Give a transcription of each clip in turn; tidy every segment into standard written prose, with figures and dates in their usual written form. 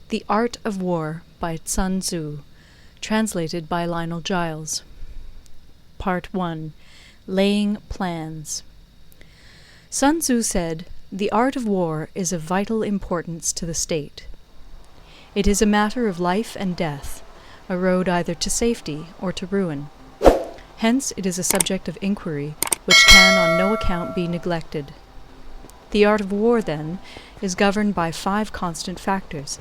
The Art of War by Sun Tzu, translated by Lionel Jiles. Part 1. Laying Plans. Sun Tzu said, "The art of war is of vital importance to the state. It is a matter of life and death, a road either to safety or to ruin. Hence it is a subject of inquiry which can on no account be neglected. The art of war, then, is governed by 5 constant factors,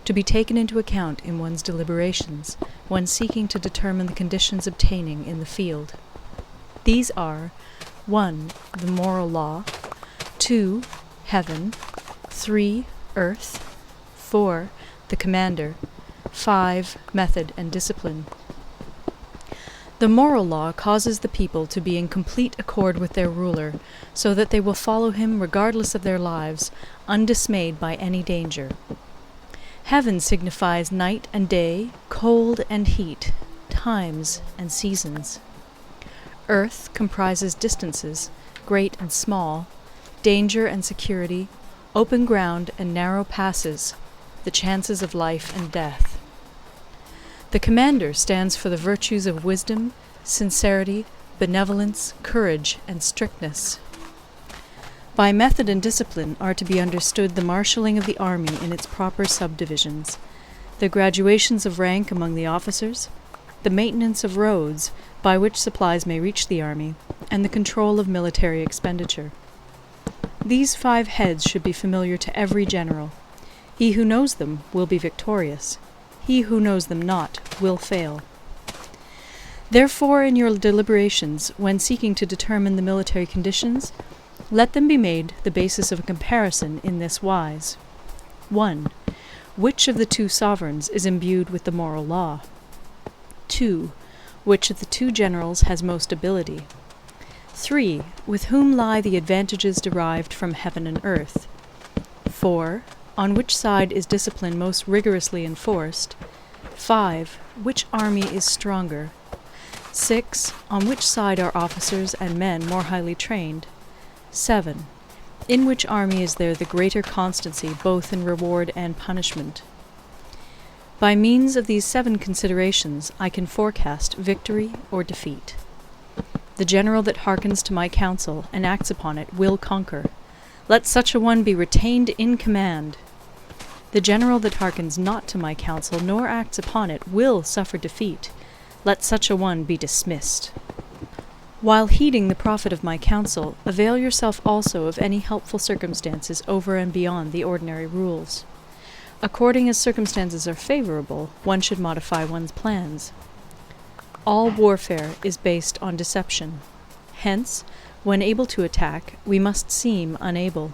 to be taken into account in one's deliberations, when seeking to determine the conditions obtaining in the field. These are 1. The moral law, 2. Heaven, 3. Earth, 4. The commander, 5. Method and discipline. The moral law causes the people to be in complete accord with their ruler, so that they will follow him regardless of their lives, undismayed by any danger. Heaven signifies night and day, cold and heat, times and seasons. Earth comprises distances, great and small, danger and security, open ground and narrow passes, the chances of life and death. The commander stands for the virtues of wisdom, sincerity, benevolence, courage, and strictness. By method and discipline are to be understood the marshalling of the army in its proper subdivisions, the graduations of rank among the officers, the maintenance of roads by which supplies may reach the army, and the control of military expenditure. These 5 heads should be familiar to every general. He who knows them will be victorious. He who knows them not will fail. Therefore, in your deliberations, when seeking to determine the military conditions, let them be made the basis of a comparison in this wise. 1. Which of the 2 sovereigns is imbued with the moral law? 2. Which of the 2 generals has most ability? 3. With whom lie the advantages derived from heaven and earth? 4. On which side is discipline most rigorously enforced? 5. Which army is stronger? 6. On which side are officers and men more highly trained? 7. In which army is there the greater constancy both in reward and punishment? By means of these 7 considerations I can forecast victory or defeat. The general that hearkens to my counsel and acts upon it will conquer. Let such a one be retained in command. The general that hearkens not to my counsel nor acts upon it will suffer defeat. Let such a one be dismissed. While heeding the profit of my counsel, avail yourself also of any helpful circumstances over and beyond the ordinary rules. According as circumstances are favorable, one should modify one's plans. All warfare is based on deception. Hence, when able to attack, we must seem unable.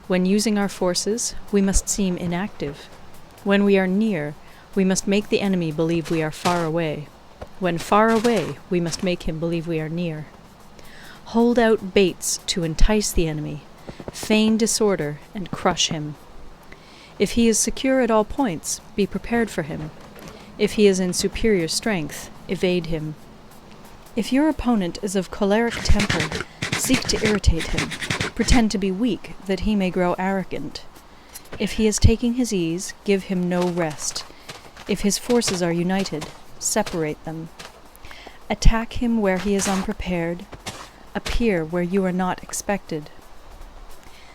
When using our forces, we must seem inactive. When we are near, we must make the enemy believe we are far away. When far away, we must make him believe we are near. Hold out baits to entice the enemy. Feign disorder and crush him. If he is secure at all points, be prepared for him. If he is in superior strength, evade him. If your opponent is of choleric temper, seek to irritate him. Pretend to be weak, that he may grow arrogant. If he is taking his ease, give him no rest. If his forces are united, separate them. Attack him where he is unprepared. Appear where you are not expected.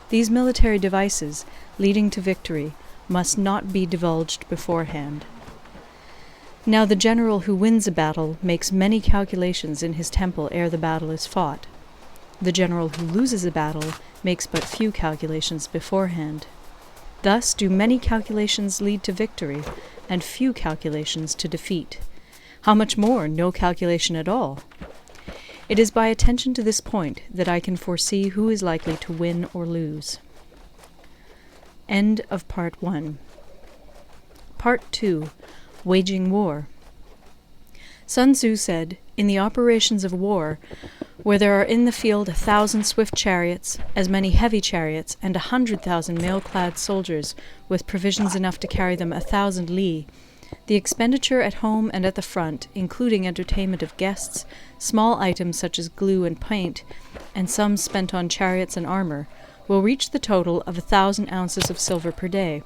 These military devices, leading to victory, must not be divulged beforehand. Now the general who wins a battle makes many calculations in his temple ere the battle is fought. The general who loses a battle makes but few calculations beforehand. Thus do many calculations lead to victory, and few calculations to defeat. How much more no calculation at all? It is by attention to this point that I can foresee who is likely to win or lose. End of Part 1. Part 2. Waging War. Sun Tzu said, "In the operations of war, where there are in the field 1,000 swift chariots, as many heavy chariots, and 100,000 mail-clad soldiers, with provisions enough to carry them 1,000 li, the expenditure at home and at the front, including entertainment of guests, small items such as glue and paint, and sums spent on chariots and armour, will reach the total of 1,000 ounces of silver per day.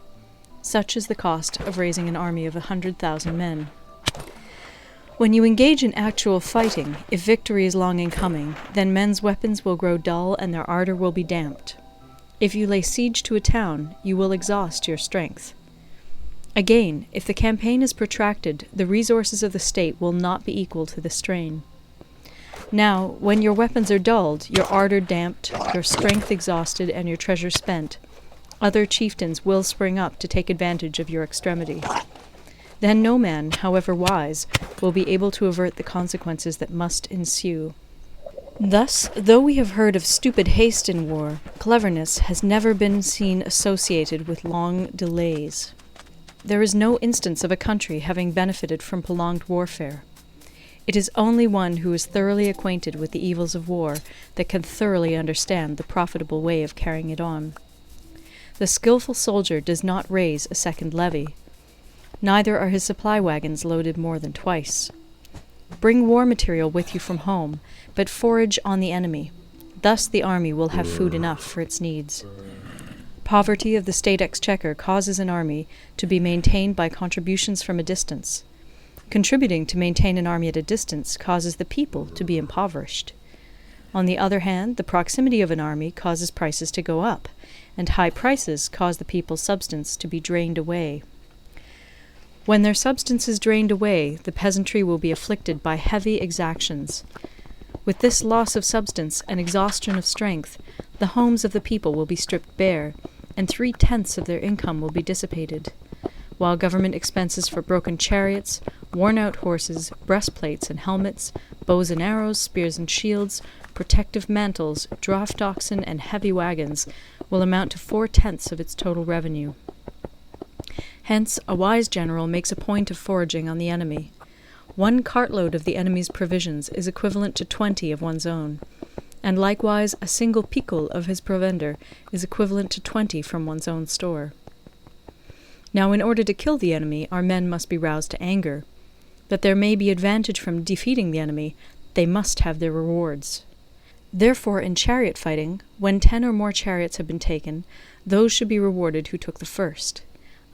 Such is the cost of raising an army of 100,000 men. When you engage in actual fighting, if victory is long in coming, then men's weapons will grow dull and their ardor will be damped. If you lay siege to a town, you will exhaust your strength. Again, if the campaign is protracted, the resources of the state will not be equal to the strain. Now, when your weapons are dulled, your ardor damped, your strength exhausted, and your treasure spent, other chieftains will spring up to take advantage of your extremity. Then no man, however wise, will be able to avert the consequences that must ensue. Thus, though we have heard of stupid haste in war, cleverness has never been seen associated with long delays. There is no instance of a country having benefited from prolonged warfare. It is only one who is thoroughly acquainted with the evils of war that can thoroughly understand the profitable way of carrying it on. The skilful soldier does not raise a second levy. Neither are his supply wagons loaded more than twice. Bring war material with you from home, but forage on the enemy. Thus the army will have food enough for its needs. Poverty of the state exchequer causes an army to be maintained by contributions from a distance. Contributing to maintain an army at a distance causes the people to be impoverished. On the other hand, the proximity of an army causes prices to go up, and high prices cause the people's substance to be drained away. When their substance is drained away, the peasantry will be afflicted by heavy exactions. With this loss of substance and exhaustion of strength, the homes of the people will be stripped bare, and 3/10 of their income will be dissipated, while government expenses for broken chariots, worn-out horses, breastplates and helmets, bows and arrows, spears and shields, protective mantles, draught oxen, and heavy wagons will amount to 4/10 of its total revenue. Hence, a wise general makes a point of foraging on the enemy. 1 cartload of the enemy's provisions is equivalent to 20 of one's own, and likewise a single picul of his provender is equivalent to 20 from one's own store. Now, in order to kill the enemy, our men must be roused to anger. That there may be advantage from defeating the enemy, they must have their rewards. Therefore, in chariot fighting, when 10 or more chariots have been taken, those should be rewarded who took the first.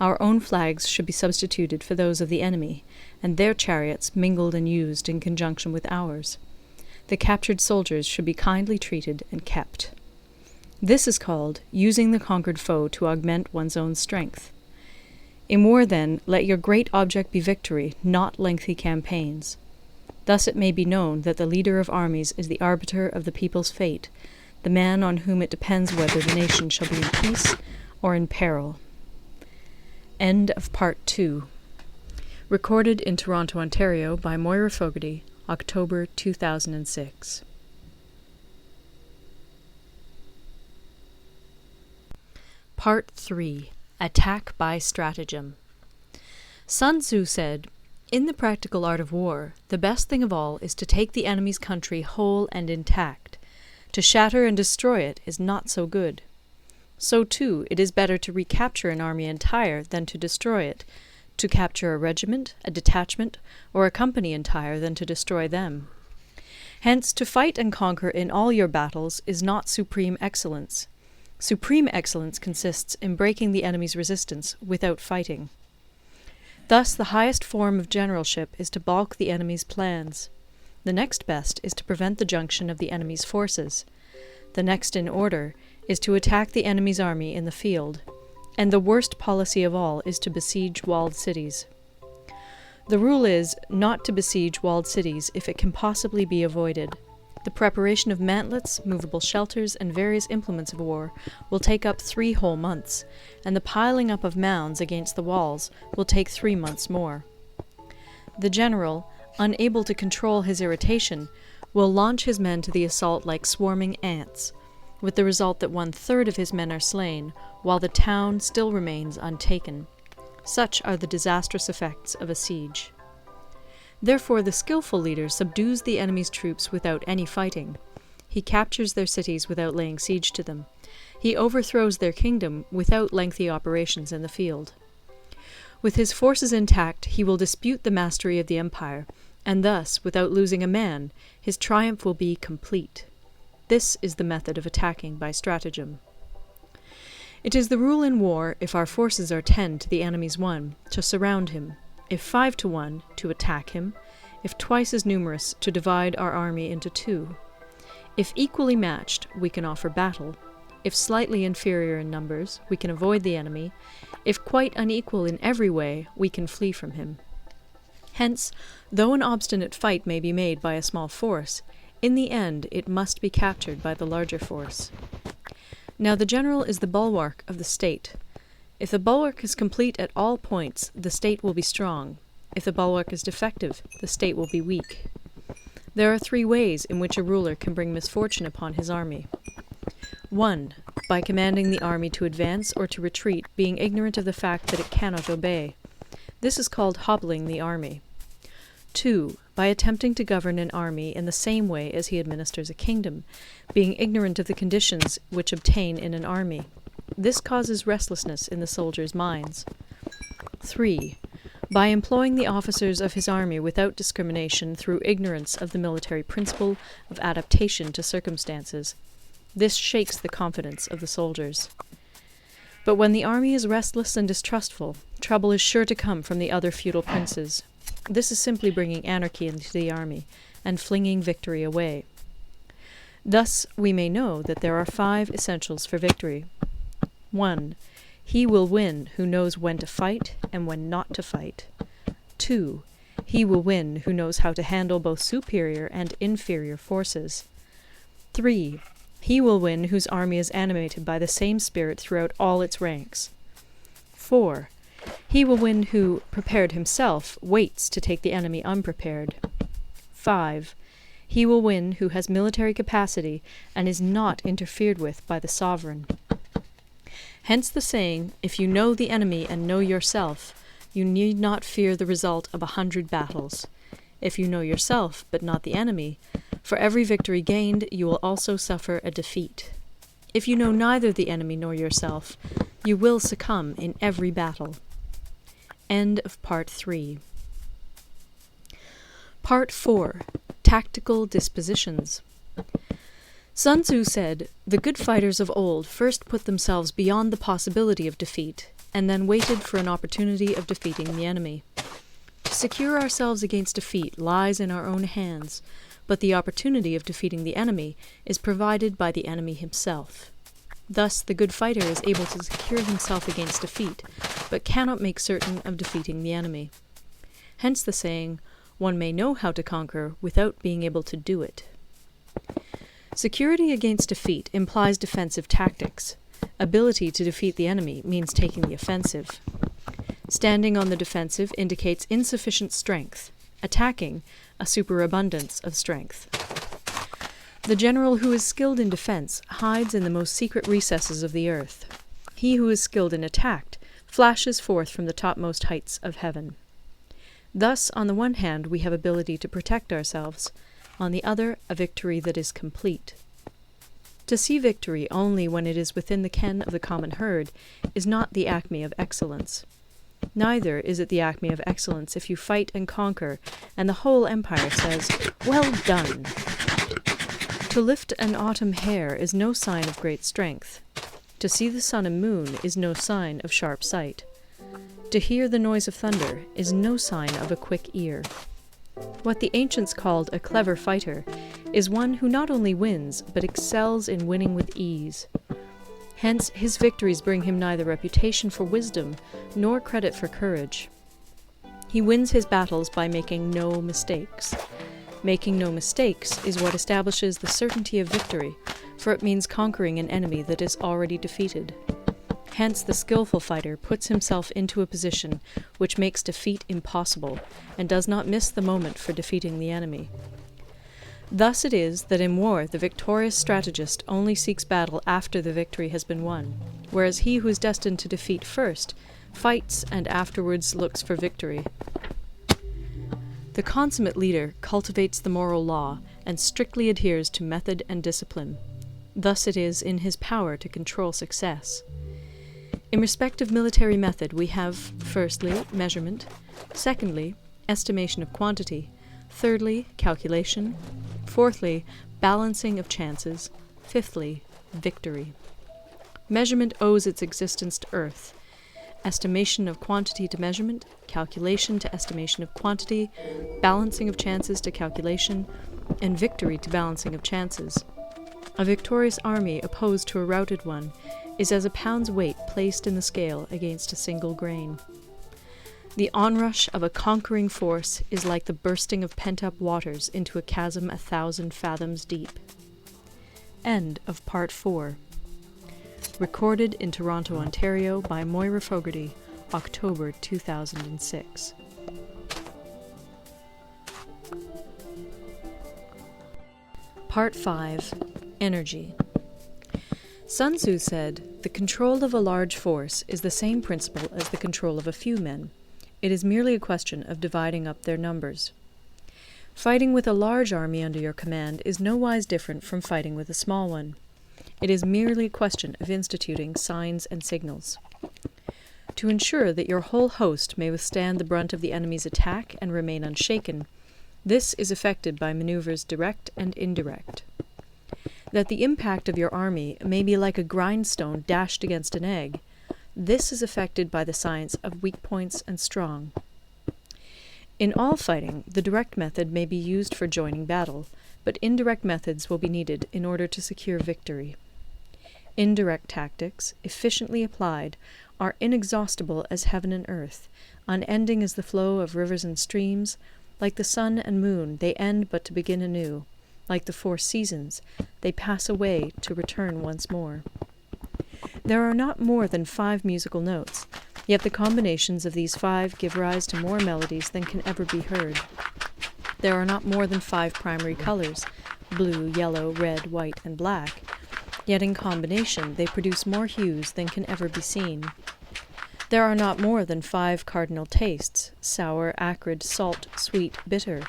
Our own flags should be substituted for those of the enemy, and their chariots mingled and used in conjunction with ours. The captured soldiers should be kindly treated and kept. This is called using the conquered foe to augment one's own strength. In war, then, let your great object be victory, not lengthy campaigns. Thus it may be known that the leader of armies is the arbiter of the people's fate, the man on whom it depends whether the nation shall be in peace or in peril. End of Part 2. Recorded in Toronto, Ontario by Moira Fogarty, October 2006. Part 3. Attack by Stratagem. Sun Tzu said, "In the practical art of war, the best thing of all is to take the enemy's country whole and intact. To shatter and destroy it is not so good. So, too, it is better to recapture an army entire than to destroy it, to capture a regiment, a detachment, or a company entire than to destroy them. Hence, to fight and conquer in all your battles is not supreme excellence. Supreme excellence consists in breaking the enemy's resistance without fighting. Thus, the highest form of generalship is to balk the enemy's plans. The next best is to prevent the junction of the enemy's forces. The next in order is to attack the enemy's army in the field, and the worst policy of all is to besiege walled cities. The rule is not to besiege walled cities if it can possibly be avoided. The preparation of mantlets, movable shelters, and various implements of war will take up 3 whole months, and the piling up of mounds against the walls will take 3 months more. The general, unable to control his irritation, will launch his men to the assault like swarming ants, with the result that 1/3 of his men are slain, while the town still remains untaken. Such are the disastrous effects of a siege. Therefore the skilful leader subdues the enemy's troops without any fighting. He captures their cities without laying siege to them. He overthrows their kingdom without lengthy operations in the field. With his forces intact, he will dispute the mastery of the empire, and thus, without losing a man, his triumph will be complete. This is the method of attacking by stratagem. It is the rule in war, if our forces are 10 to the enemy's 1, to surround him; if 5 to 1, to attack him; if twice as numerous, to divide our army into 2. If equally matched, we can offer battle; if slightly inferior in numbers, we can avoid the enemy; if quite unequal in every way, we can flee from him. Hence, though an obstinate fight may be made by a small force, in the end it must be captured by the larger force. Now the general is the bulwark of the state. If the bulwark is complete at all points, the state will be strong; if the bulwark is defective, the state will be weak. There are 3 ways in which a ruler can bring misfortune upon his army. 1. By commanding the army to advance or to retreat, being ignorant of the fact that it cannot obey. This is called hobbling the army. 2. By attempting to govern an army in the same way as he administers a kingdom, being ignorant of the conditions which obtain in an army. This causes restlessness in the soldiers' minds. 3. By employing the officers of his army without discrimination through ignorance of the military principle of adaptation to circumstances. This shakes the confidence of the soldiers. But when the army is restless and distrustful, trouble is sure to come from the other feudal princes. This is simply bringing anarchy into the army, and flinging victory away. Thus we may know that there are 5 essentials for victory. 1. He will win who knows when to fight and when not to fight. 2. He will win who knows how to handle both superior and inferior forces. 3. He will win whose army is animated by the same spirit throughout all its ranks. 4. He will win who, prepared himself, waits to take the enemy unprepared. 5. He will win who has military capacity and is not interfered with by the sovereign. Hence the saying, if you know the enemy and know yourself, you need not fear the result of 100 battles. If you know yourself, but not the enemy, for every victory gained you will also suffer a defeat. If you know neither the enemy nor yourself, you will succumb in every battle. End of Part 3. Part 4. Tactical Dispositions. Sun Tzu said, "The good fighters of old first put themselves beyond the possibility of defeat, and then waited for an opportunity of defeating the enemy. To secure ourselves against defeat lies in our own hands, but the opportunity of defeating the enemy is provided by the enemy himself. Thus the good fighter is able to secure himself against defeat, but cannot make certain of defeating the enemy. Hence the saying, one may know how to conquer without being able to do it." Security against defeat implies defensive tactics. Ability to defeat the enemy means taking the offensive. Standing on the defensive indicates insufficient strength. Attacking, a superabundance of strength. The general who is skilled in defense hides in the most secret recesses of the earth. He who is skilled in attack flashes forth from the topmost heights of heaven. Thus, on the one hand, we have ability to protect ourselves, on the other, a victory that is complete. To see victory only when it is within the ken of the common herd is not the acme of excellence. Neither is it the acme of excellence if you fight and conquer, and the whole empire says, "Well done!" To lift an autumn hair is no sign of great strength. To see the sun and moon is no sign of sharp sight. To hear the noise of thunder is no sign of a quick ear. What the ancients called a clever fighter is one who not only wins, but excels in winning with ease. Hence his victories bring him neither reputation for wisdom nor credit for courage. He wins his battles by making no mistakes. Making no mistakes is what establishes the certainty of victory, for it means conquering an enemy that is already defeated. Hence the skillful fighter puts himself into a position which makes defeat impossible, and does not miss the moment for defeating the enemy. Thus it is that in war the victorious strategist only seeks battle after the victory has been won, whereas he who is destined to defeat first fights and afterwards looks for victory. The consummate leader cultivates the moral law and strictly adheres to method and discipline. Thus it is in his power to control success. In respect of military method we have, firstly, measurement, secondly, estimation of quantity, thirdly, calculation, fourthly, balancing of chances, fifthly, victory. Measurement owes its existence to earth. Estimation of quantity to measurement, calculation to estimation of quantity, balancing of chances to calculation, and victory to balancing of chances. A victorious army opposed to a routed one is as a pound's weight placed in the scale against a single grain. The onrush of a conquering force is like the bursting of pent-up waters into a chasm 1,000 fathoms deep. End of Part 4. Recorded in Toronto, Ontario by Moira Fogarty, October 2006. Part 5. Energy. Sun Tzu said, "The control of a large force is the same principle as the control of a few men. It is merely a question of dividing up their numbers." Fighting with a large army under your command is nowise different from fighting with a small one. It is merely a question of instituting signs and signals. To ensure that your whole host may withstand the brunt of the enemy's attack and remain unshaken, this is effected by maneuvers direct and indirect. That the impact of your army may be like a grindstone dashed against an egg, this is effected by the science of weak points and strong. In all fighting, the direct method may be used for joining battle, but indirect methods will be needed in order to secure victory. Indirect tactics, efficiently applied, are inexhaustible as heaven and earth, unending as the flow of rivers and streams. Like the sun and moon, they end but to begin anew. Like the 4 seasons, they pass away to return once more. There are not more than 5 musical notes, yet the combinations of these 5 give rise to more melodies than can ever be heard. There are not more than 5 primary colors, blue, yellow, red, white, and black, yet in combination they produce more hues than can ever be seen. There are not more than 5 cardinal tastes, sour, acrid, salt, sweet, bitter,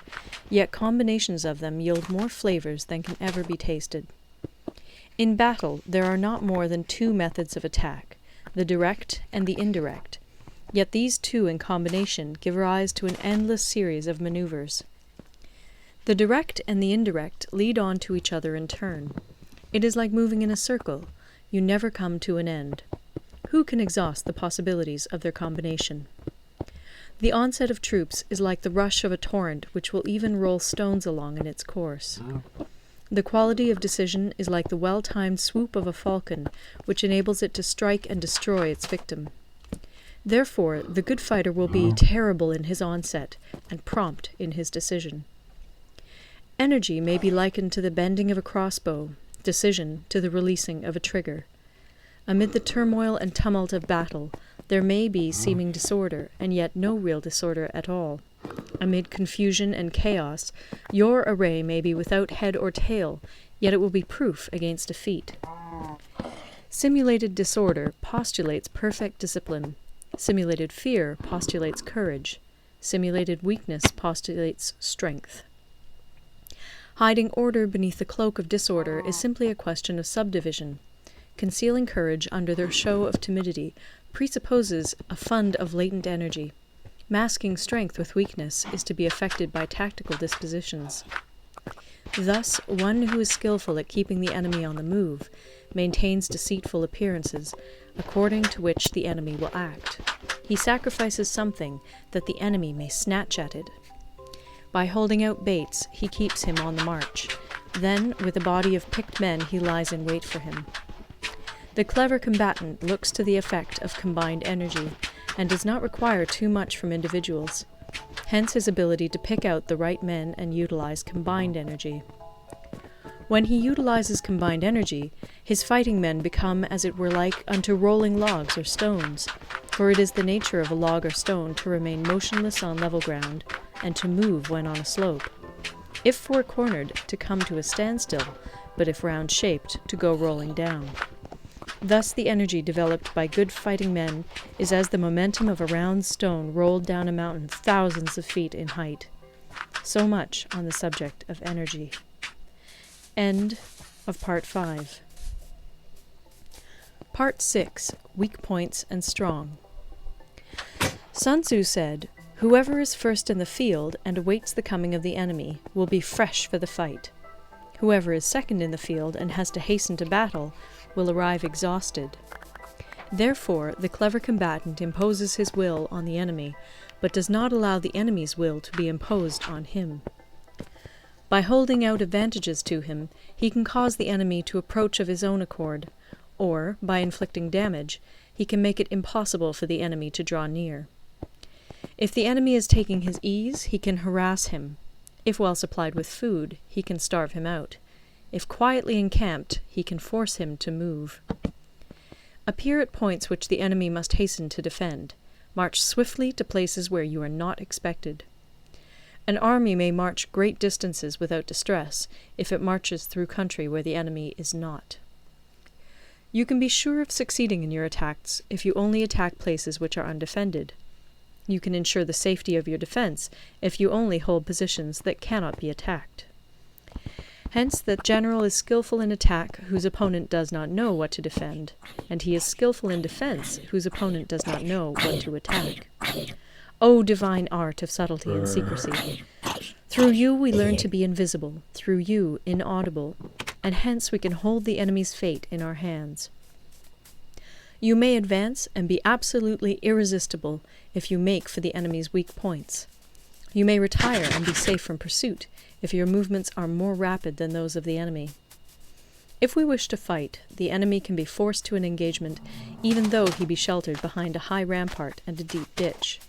yet combinations of them yield more flavors than can ever be tasted. In battle there are not more than 2 methods of attack, the direct and the indirect, yet these 2 in combination give rise to an endless series of maneuvers. The direct and the indirect lead on to each other in turn. It is like moving in a circle. You never come to an end. Who can exhaust the possibilities of their combination? The onset of troops is like the rush of a torrent which will even roll stones along in its course. The quality of decision is like the well-timed swoop of a falcon, which enables it to strike and destroy its victim. Therefore, the good fighter will be terrible in his onset and prompt in his decision. Energy may be likened to the bending of a crossbow, decision to the releasing of a trigger. Amid the turmoil and tumult of battle, there may be seeming disorder, and yet no real disorder at all. Amid confusion and chaos, your array may be without head or tail, yet it will be proof against defeat. Simulated disorder postulates perfect discipline. Simulated fear postulates courage. Simulated weakness postulates strength. Hiding order beneath the cloak of disorder is simply a question of subdivision. Concealing courage under their show of timidity presupposes a fund of latent energy. Masking strength with weakness is to be effected by tactical dispositions. Thus, one who is skillful at keeping the enemy on the move maintains deceitful appearances, according to which the enemy will act. He sacrifices something that the enemy may snatch at it. By holding out baits, he keeps him on the march. Then, with a body of picked men, he lies in wait for him. The clever combatant looks to the effect of combined energy, and does not require too much from individuals. Hence his ability to pick out the right men and utilize combined energy. When he utilizes combined energy, his fighting men become as it were like unto rolling logs or stones, for it is the nature of a log or stone to remain motionless on level ground, and to move when on a slope. If four-cornered, to come to a standstill, but if round-shaped, to go rolling down. Thus the energy developed by good fighting men is as the momentum of a round stone rolled down a mountain thousands of feet in height. So much on the subject of energy. End of Part 5. Part 6. Weak Points and Strong. Sun Tzu said, "Whoever is first in the field and awaits the coming of the enemy will be fresh for the fight. Whoever is second in the field and has to hasten to battle will arrive exhausted. Therefore, the clever combatant imposes his will on the enemy, but does not allow the enemy's will to be imposed on him. By holding out advantages to him, he can cause the enemy to approach of his own accord, or, by inflicting damage, he can make it impossible for the enemy to draw near. If the enemy is taking his ease, he can harass him. If well supplied with food, he can starve him out. If quietly encamped, he can force him to move. Appear at points which the enemy must hasten to defend. March swiftly to places where you are not expected. An army may march great distances without distress if it marches through country where the enemy is not. You can be sure of succeeding in your attacks if you only attack places which are undefended. You can ensure the safety of your defense if you only hold positions that cannot be attacked. Hence, that general is skillful in attack whose opponent does not know what to defend, and he is skillful in defense whose opponent does not know what to attack. O divine art of subtlety and secrecy! Through you we learn to be invisible, through you inaudible, and hence we can hold the enemy's fate in our hands. You may advance and be absolutely irresistible if you make for the enemy's weak points. You may retire and be safe from pursuit if your movements are more rapid than those of the enemy. If we wish to fight, the enemy can be forced to an engagement even though he be sheltered behind a high rampart and a deep ditch.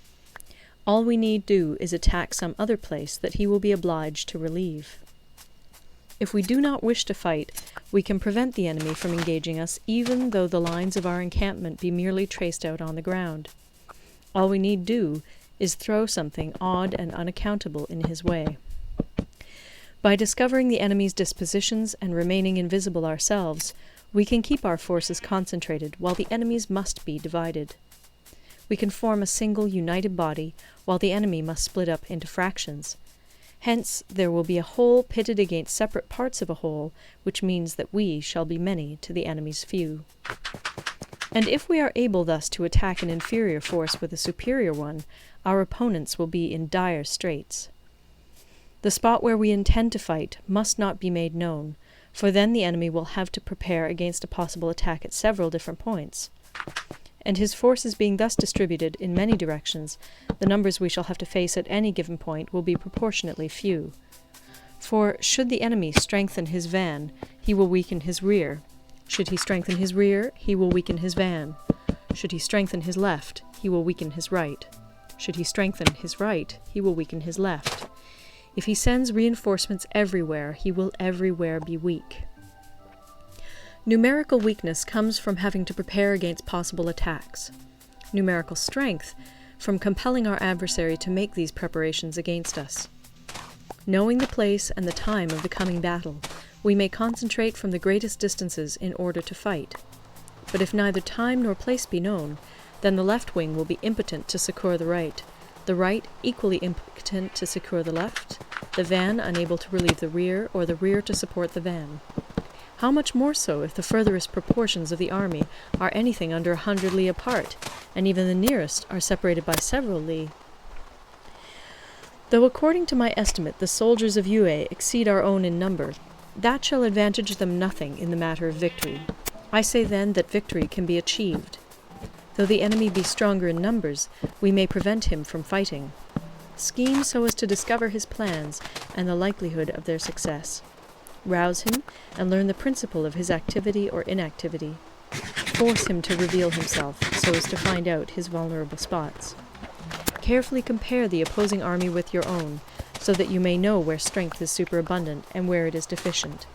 All we need do is attack some other place that he will be obliged to relieve. If we do not wish to fight, we can prevent the enemy from engaging us even though the lines of our encampment be merely traced out on the ground. All we need do is throw something odd and unaccountable in his way. By discovering the enemy's dispositions and remaining invisible ourselves, we can keep our forces concentrated while the enemy's must be divided. We can form a single united body while the enemy must split up into fractions. Hence there will be a whole pitted against separate parts of a whole, which means that we shall be many to the enemy's few. And if we are able thus to attack an inferior force with a superior one, our opponents will be in dire straits. The spot where we intend to fight must not be made known, for then the enemy will have to prepare against a possible attack at several different points. And his forces being thus distributed in many directions, the numbers we shall have to face at any given point will be proportionately few. For should the enemy strengthen his van, he will weaken his rear. Should he strengthen his rear, he will weaken his van. Should he strengthen his left, he will weaken his right. Should he strengthen his right, he will weaken his left. If he sends reinforcements everywhere, he will everywhere be weak. Numerical weakness comes from having to prepare against possible attacks. Numerical strength from compelling our adversary to make these preparations against us. Knowing the place and the time of the coming battle, we may concentrate from the greatest distances in order to fight. But if neither time nor place be known, then the left wing will be impotent to succour the right equally impotent to succour the left, the van unable to relieve the rear, or the rear to support the van. How much more so if the furthest proportions of the army are anything under 100 li apart, and even the nearest are separated by several li. Though according to my estimate the soldiers of Yue exceed our own in number, that shall advantage them nothing in the matter of victory. I say then that victory can be achieved. Though the enemy be stronger in numbers, we may prevent him from fighting. Scheme so as to discover his plans and the likelihood of their success. Rouse him and learn the principle of his activity or inactivity. Force him to reveal himself so as to find out his vulnerable spots. Carefully compare the opposing army with your own, so that you may know where strength is superabundant and where it is deficient.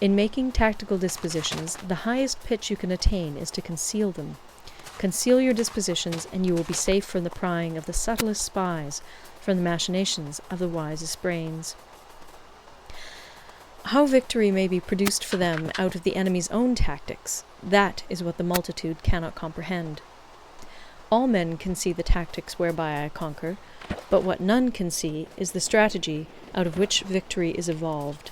In making tactical dispositions, the highest pitch you can attain is to conceal them. Conceal your dispositions, and you will be safe from the prying of the subtlest spies, from the machinations of the wisest brains. How victory may be produced for them out of the enemy's own tactics, that is what the multitude cannot comprehend. All men can see the tactics whereby I conquer, but what none can see is the strategy out of which victory is evolved.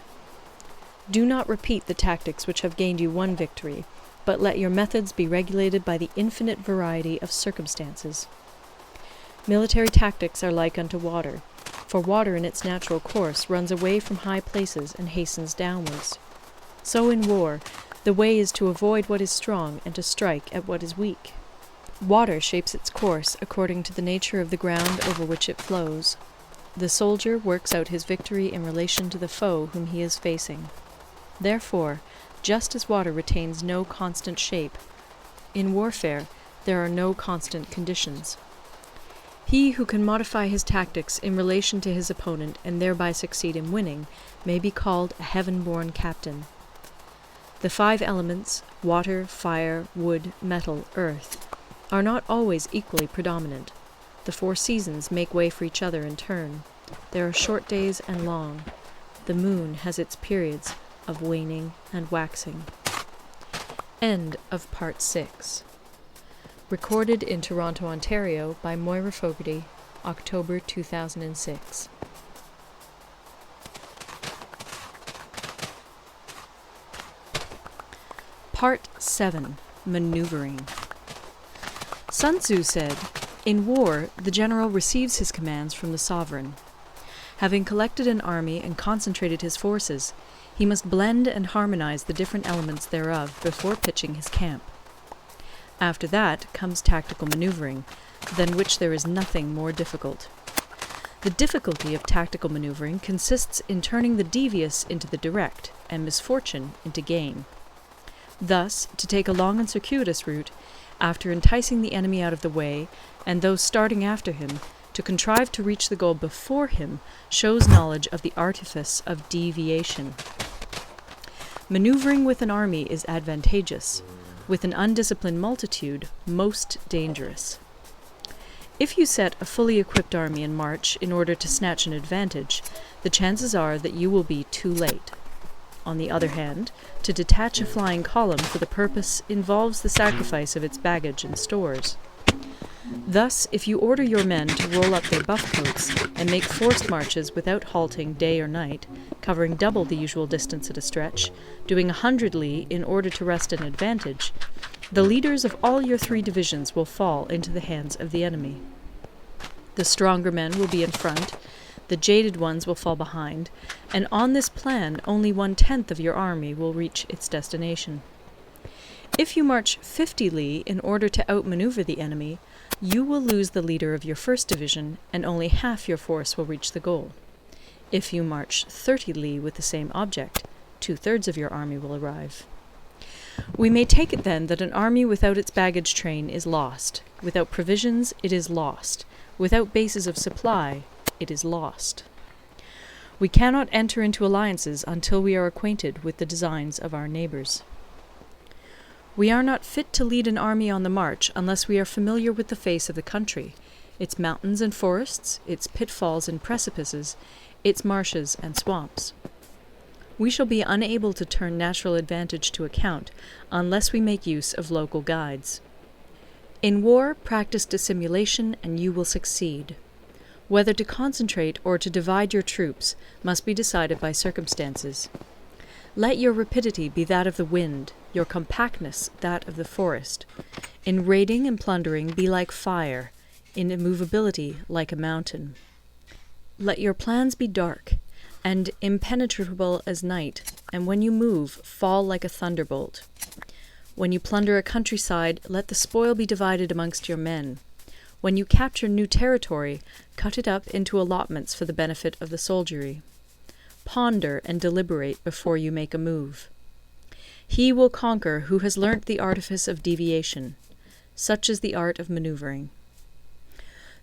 Do not repeat the tactics which have gained you one victory, but let your methods be regulated by the infinite variety of circumstances. Military tactics are like unto water, for water in its natural course runs away from high places and hastens downwards. So in war, The way is to avoid what is strong and to strike at what is weak. Water shapes its course according to the nature of the ground over which it flows. The soldier works out his victory in relation to the foe whom he is facing. Therefore, just as water retains no constant shape, in warfare there are no constant conditions. He who can modify his tactics in relation to his opponent and thereby succeed in winning may be called a heaven-born captain. The 5 elements, water, fire, wood, metal, earth, are not always equally predominant. The 4 seasons make way for each other in turn. There are short days and long. The moon has its periods of waning and waxing. End of Part 6. Recorded in Toronto, Ontario by Moira Fogarty, October 2006. Part 7. Maneuvering. Sun Tzu said, "In war, the general receives his commands from the sovereign. Having collected an army and concentrated his forces, he must blend and harmonize the different elements thereof before pitching his camp. After that comes tactical maneuvering, than which there is nothing more difficult. The difficulty of tactical maneuvering consists in turning the devious into the direct, and misfortune into gain. Thus, to take a long and circuitous route, after enticing the enemy out of the way, and those starting after him, to contrive to reach the goal before him, shows knowledge of the artifice of deviation. Maneuvering with an army is advantageous, with an undisciplined multitude most dangerous. If you set a fully equipped army in march in order to snatch an advantage, the chances are that you will be too late. On the other hand, to detach a flying column for the purpose involves the sacrifice of its baggage and stores. Thus, if you order your men to roll up their buff coats and make forced marches without halting day or night, covering double the usual distance at a stretch, doing 100 li in order to wrest an advantage, the leaders of all your 3 divisions will fall into the hands of the enemy. The stronger men will be in front, the jaded ones will fall behind, and on this plan only 1/10 of your army will reach its destination. If you march 50 li in order to outmaneuver the enemy, you will lose the leader of your 1st division, and only half your force will reach the goal. If you march 30 li with the same object, 2/3 of your army will arrive. We may take it then that an army without its baggage train is lost. Without provisions, it is lost. Without bases of supply, it is lost. We cannot enter into alliances until we are acquainted with the designs of our neighbours. We are not fit to lead an army on the march unless we are familiar with the face of the country, its mountains and forests, its pitfalls and precipices, its marshes and swamps. We shall be unable to turn natural advantage to account unless we make use of local guides. In war, practice dissimulation and you will succeed. Whether to concentrate or to divide your troops must be decided by circumstances. Let your rapidity be that of the wind, your compactness that of the forest. In raiding and plundering be like fire, in immovability like a mountain. Let your plans be dark, and impenetrable as night, and when you move, fall like a thunderbolt. When you plunder a countryside, let the spoil be divided amongst your men. When you capture new territory, cut it up into allotments for the benefit of the soldiery. Ponder and deliberate before you make a move. He will conquer who has learnt the artifice of deviation. Such is the art of maneuvering.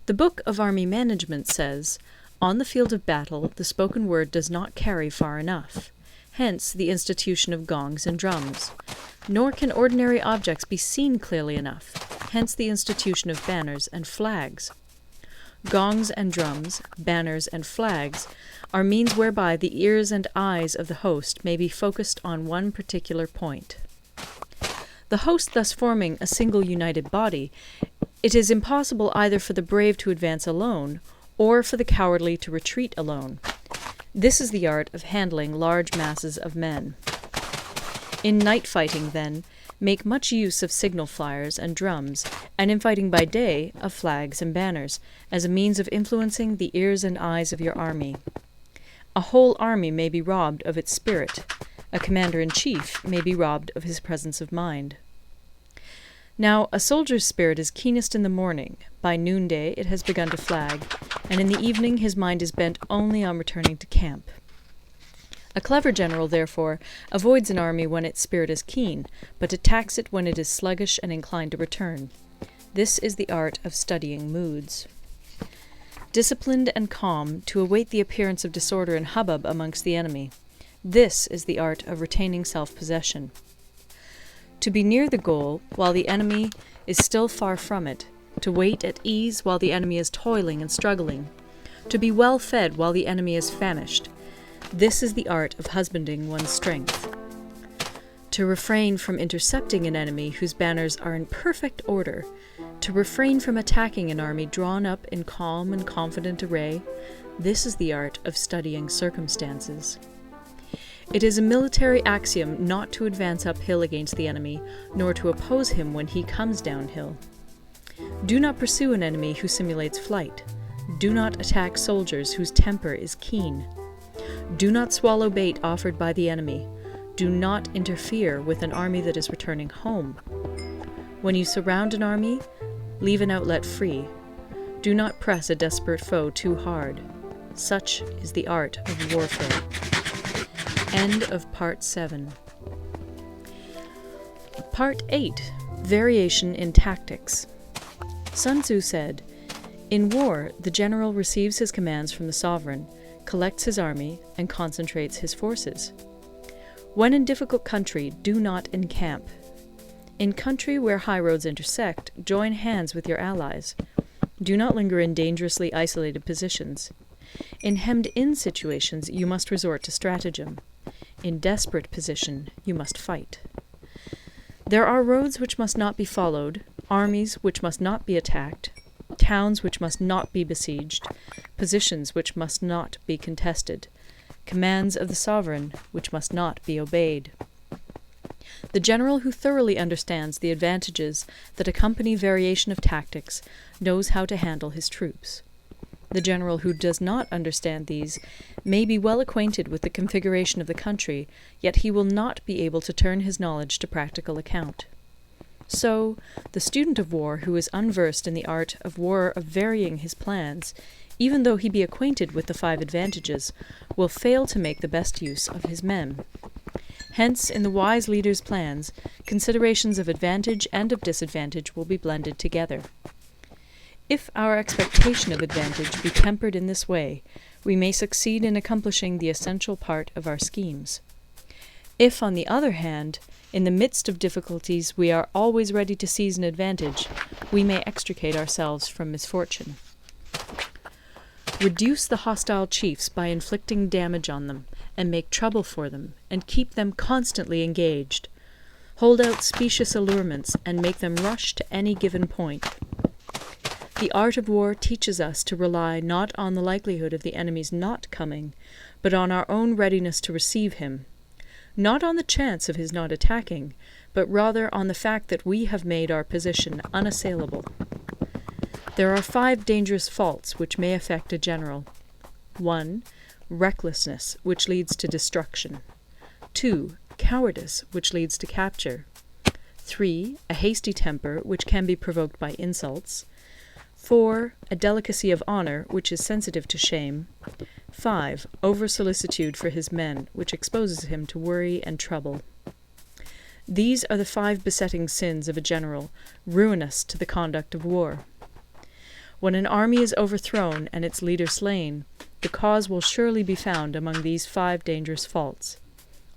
The Book of Army Management says, "On the field of battle, the spoken word does not carry far enough. Hence the institution of gongs and drums. Nor can ordinary objects be seen clearly enough. Hence the institution of banners and flags. Gongs and drums, banners and flags, are means whereby the ears and eyes of the host may be focused on one particular point. The host thus forming a single united body, it is impossible either for the brave to advance alone, or for the cowardly to retreat alone. This is the art of handling large masses of men. In night fighting, then, make much use of signal flyers and drums, and in fighting by day, of flags and banners, as a means of influencing the ears and eyes of your army. A whole army may be robbed of its spirit, A commander-in-chief may be robbed of his presence of mind. Now, a soldier's spirit is keenest in the morning. By noonday it has begun to flag, and in the evening his mind is bent only on returning to camp. A clever general, therefore, avoids an army when its spirit is keen, but attacks it when it is sluggish and inclined to return. This is the art of studying moods. Disciplined and calm, to await the appearance of disorder and hubbub amongst the enemy. This is the art of retaining self-possession. To be near the goal while the enemy is still far from it, to wait at ease while the enemy is toiling and struggling, to be well fed while the enemy is famished. This is the art of husbanding one's strength. To refrain from intercepting an enemy whose banners are in perfect order, to refrain from attacking an army drawn up in calm and confident array, this is the art of studying circumstances. It is a military axiom not to advance uphill against the enemy, nor to oppose him when he comes downhill. Do not pursue an enemy who simulates flight. Do not attack soldiers whose temper is keen. Do not swallow bait offered by the enemy. Do not interfere with an army that is returning home. When you surround an army, leave an outlet free. Do not press a desperate foe too hard. Such is the art of warfare. End of Part 7. Part 8. Variation in Tactics. Sun Tzu said, "In war, the general receives his commands from the sovereign, collects his army, and concentrates his forces. When in difficult country, do not encamp. In country where high roads intersect, join hands with your allies. Do not linger in dangerously isolated positions. In hemmed-in situations, you must resort to stratagem. In desperate position, you must fight. There are roads which must not be followed, armies which must not be attacked, towns which must not be besieged, positions which must not be contested, commands of the sovereign which must not be obeyed." The general who thoroughly understands the advantages that accompany variation of tactics knows how to handle his troops. The general who does not understand these may be well acquainted with the configuration of the country, yet he will not be able to turn his knowledge to practical account. So, the student of war who is unversed in the art of war of varying his plans, even though he be acquainted with the 5 advantages, will fail to make the best use of his men. Hence, in the wise leader's plans, considerations of advantage and of disadvantage will be blended together. If our expectation of advantage be tempered in this way, we may succeed in accomplishing the essential part of our schemes. If, on the other hand, in the midst of difficulties we are always ready to seize an advantage, we may extricate ourselves from misfortune. Reduce the hostile chiefs by inflicting damage on them, and make trouble for them, and keep them constantly engaged. Hold out specious allurements, and make them rush to any given point. The art of war teaches us to rely not on the likelihood of the enemy's not coming, but on our own readiness to receive him. Not on the chance of his not attacking, but rather on the fact that we have made our position unassailable. There are 5 dangerous faults which may affect a general. 1. Recklessness, which leads to destruction. 2. Cowardice, which leads to capture. 3. A hasty temper, which can be provoked by insults. 4. A delicacy of honour, which is sensitive to shame. 5. Over-solicitude for his men, which exposes him to worry and trouble. These are the 5 besetting sins of a general, ruinous to the conduct of war. When an army is overthrown and its leader slain, the cause will surely be found among these 5 dangerous faults.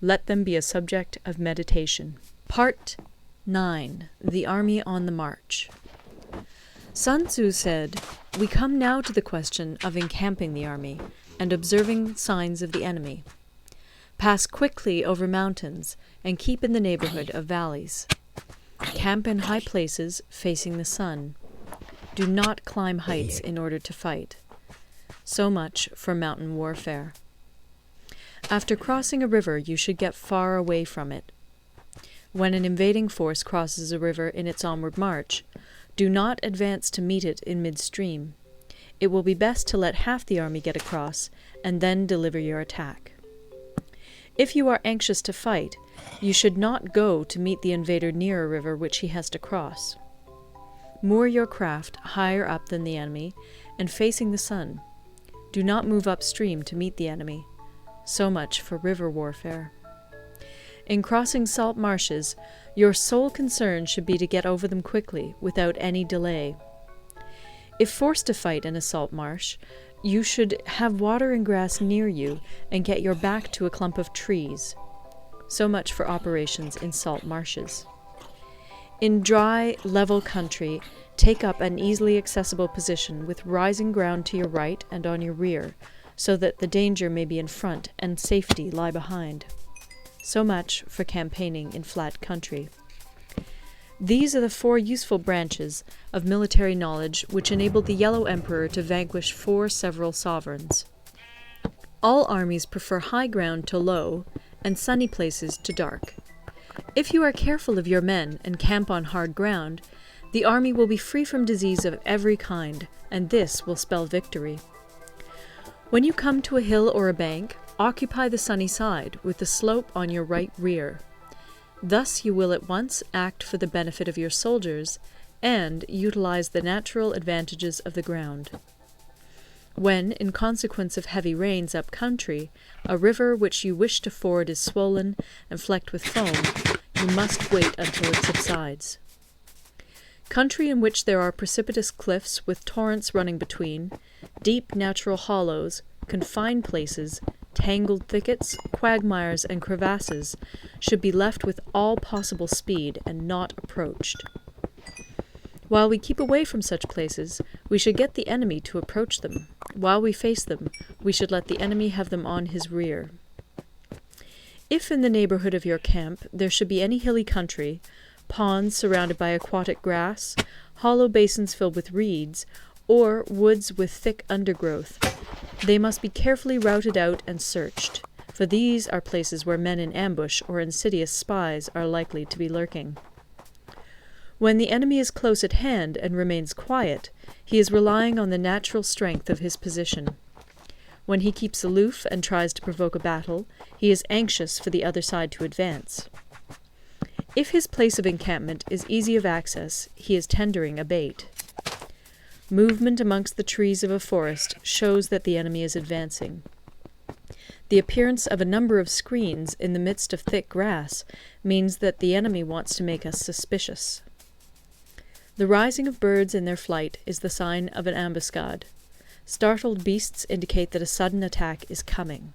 Let them be a subject of meditation. Part 9. The Army on the March. Sun Tzu said, "We come now to the question of encamping the army, and observing signs of the enemy. Pass quickly over mountains, and keep in the neighbourhood of valleys. Camp in high places, facing the sun. Do not climb heights in order to fight." So much for mountain warfare. After crossing a river, you should get far away from it. When an invading force crosses a river in its onward march, do not advance to meet it in midstream. It will be best to let half the army get across, and then deliver your attack. If you are anxious to fight, you should not go to meet the invader near a river which he has to cross. Moor your craft higher up than the enemy, and facing the sun. Do not move upstream to meet the enemy. So much for river warfare. In crossing salt marshes, your sole concern should be to get over them quickly, without any delay. If forced to fight in a salt marsh, you should have water and grass near you and get your back to a clump of trees. So much for operations in salt marshes. In dry, level country, take up an easily accessible position with rising ground to your right and on your rear, so that the danger may be in front and safety lie behind. So much for campaigning in flat country. These are the 4 useful branches of military knowledge which enabled the Yellow Emperor to vanquish 4 several sovereigns. All armies prefer high ground to low, and sunny places to dark. If you are careful of your men and camp on hard ground, the army will be free from disease of every kind, and this will spell victory. When you come to a hill or a bank, occupy the sunny side, with the slope on your right rear. Thus you will at once act for the benefit of your soldiers, and utilize the natural advantages of the ground. When, in consequence of heavy rains up country, a river which you wish to ford is swollen and flecked with foam, you must wait until it subsides. Country in which there are precipitous cliffs with torrents running between, deep natural hollows, confined places, tangled thickets, quagmires, and crevasses should be left with all possible speed and not approached. While we keep away from such places, we should get the enemy to approach them. While we face them, we should let the enemy have them on his rear. If in the neighbourhood of your camp there should be any hilly country, ponds surrounded by aquatic grass, hollow basins filled with reeds, or woods with thick undergrowth, they must be carefully routed out and searched, for these are places where men in ambush or insidious spies are likely to be lurking. When the enemy is close at hand and remains quiet, he is relying on the natural strength of his position. When he keeps aloof and tries to provoke a battle, he is anxious for the other side to advance. If his place of encampment is easy of access, he is tendering a bait. Movement amongst the trees of a forest shows that the enemy is advancing. The appearance of a number of screens in the midst of thick grass means that the enemy wants to make us suspicious. The rising of birds in their flight is the sign of an ambuscade. Startled beasts indicate that a sudden attack is coming.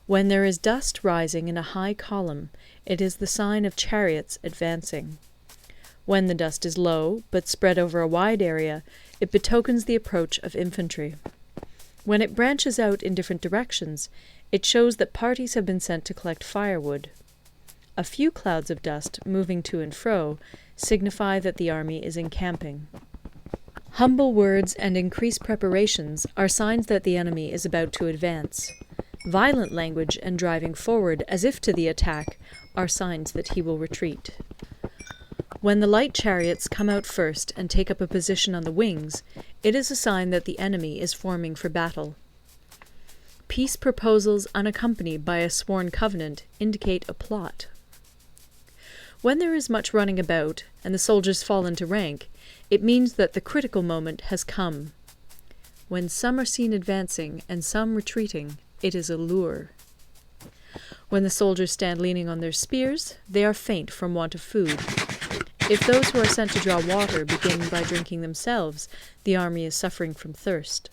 When there is dust rising in a high column, it is the sign of chariots advancing. When the dust is low, but spread over a wide area, it betokens the approach of infantry. When it branches out in different directions, it shows that parties have been sent to collect firewood. A few clouds of dust, moving to and fro, signify that the army is encamping. Humble words and increased preparations are signs that the enemy is about to advance. Violent language and driving forward as if to the attack are signs that he will retreat. When the light chariots come out first and take up a position on the wings, it is a sign that the enemy is forming for battle. Peace proposals unaccompanied by a sworn covenant indicate a plot. When there is much running about, and the soldiers fall into rank, it means that the critical moment has come. When some are seen advancing and some retreating, it is a lure. When the soldiers stand leaning on their spears, they are faint from want of food. If those who are sent to draw water begin by drinking themselves, the army is suffering from thirst.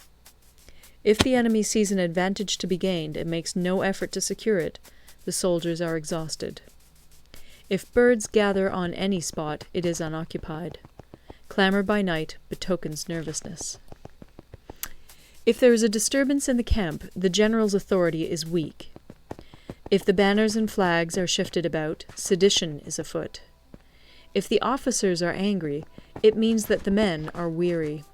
If the enemy sees an advantage to be gained and makes no effort to secure it, the soldiers are exhausted. If birds gather on any spot, it is unoccupied. Clamour by night betokens nervousness. If there is a disturbance in the camp, the general's authority is weak. If the banners and flags are shifted about, sedition is afoot. If the officers are angry, it means that the men are weary.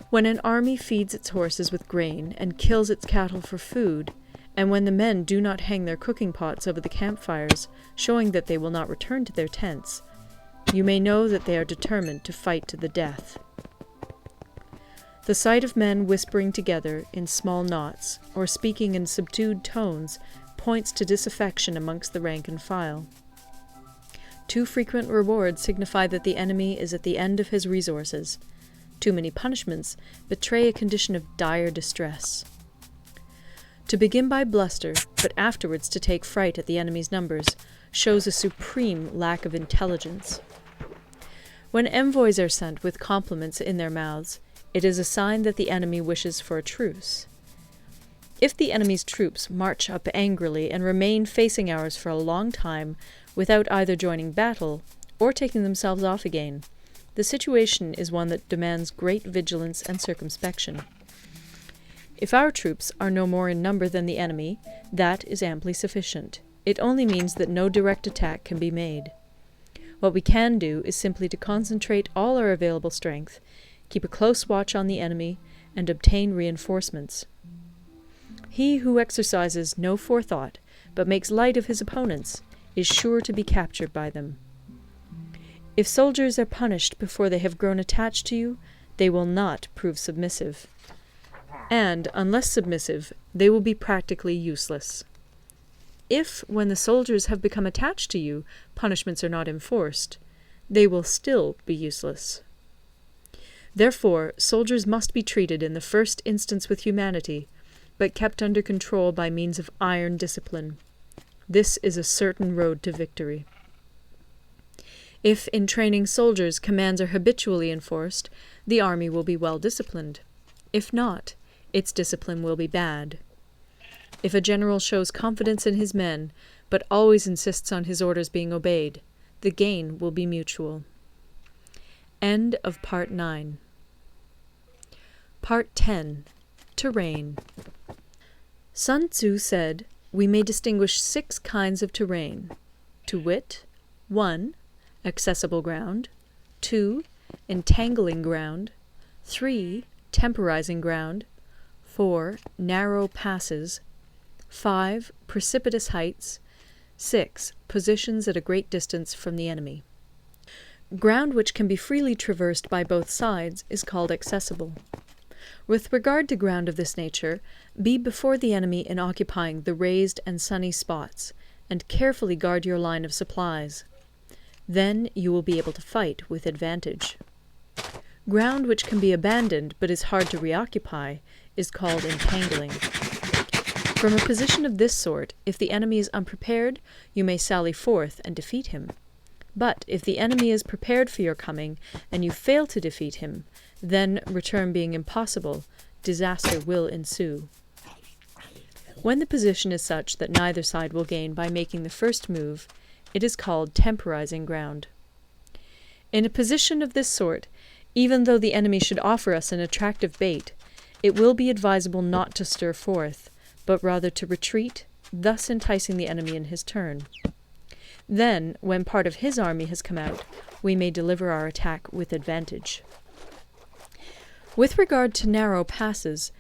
When an army feeds its horses with grain and kills its cattle for food, and when the men do not hang their cooking pots over the campfires, showing that they will not return to their tents, you may know that they are determined to fight to the death. The sight of men whispering together in small knots, or speaking in subdued tones, points to disaffection amongst the rank and file. Too frequent rewards signify that the enemy is at the end of his resources. Too many punishments betray a condition of dire distress. To begin by bluster, but afterwards to take fright at the enemy's numbers, shows a supreme lack of intelligence. When envoys are sent with compliments in their mouths, it is a sign that the enemy wishes for a truce. If the enemy's troops march up angrily and remain facing ours for a long time without either joining battle or taking themselves off again, the situation is one that demands great vigilance and circumspection. If our troops are no more in number than the enemy, that is amply sufficient. It only means that no direct attack can be made. What we can do is simply to concentrate all our available strength, keep a close watch on the enemy, and obtain reinforcements. He who exercises no forethought, but makes light of his opponents, is sure to be captured by them. If soldiers are punished before they have grown attached to you, they will not prove submissive. And, unless submissive, they will be practically useless. If, when the soldiers have become attached to you, punishments are not enforced, they will still be useless. Therefore, soldiers must be treated in the first instance with humanity, but kept under control by means of iron discipline. This is a certain road to victory. If in training soldiers commands are habitually enforced, the army will be well disciplined. If not, its discipline will be bad. If a general shows confidence in his men, but always insists on his orders being obeyed, the gain will be mutual. End of Part 9. Part 10. Terrain. Sun Tzu said, we may distinguish 6 kinds of terrain, to wit, 1. Accessible ground, 2. Entangling ground, 3. Temporizing ground, 4. Narrow passes, 5. Precipitous heights, 6. Positions at a great distance from the enemy. Ground which can be freely traversed by both sides is called accessible. With regard to ground of this nature, be before the enemy in occupying the raised and sunny spots, and carefully guard your line of supplies. Then you will be able to fight with advantage. Ground which can be abandoned but is hard to reoccupy is called entangling. From a position of this sort, if the enemy is unprepared, you may sally forth and defeat him. But if the enemy is prepared for your coming, and you fail to defeat him, then, return being impossible, disaster will ensue. When the position is such that neither side will gain by making the first move, it is called temporizing ground. In a position of this sort, even though the enemy should offer us an attractive bait, it will be advisable not to stir forth, but rather to retreat, thus enticing the enemy in his turn. Then, when part of his army has come out, we may deliver our attack with advantage. With regard to narrow passes,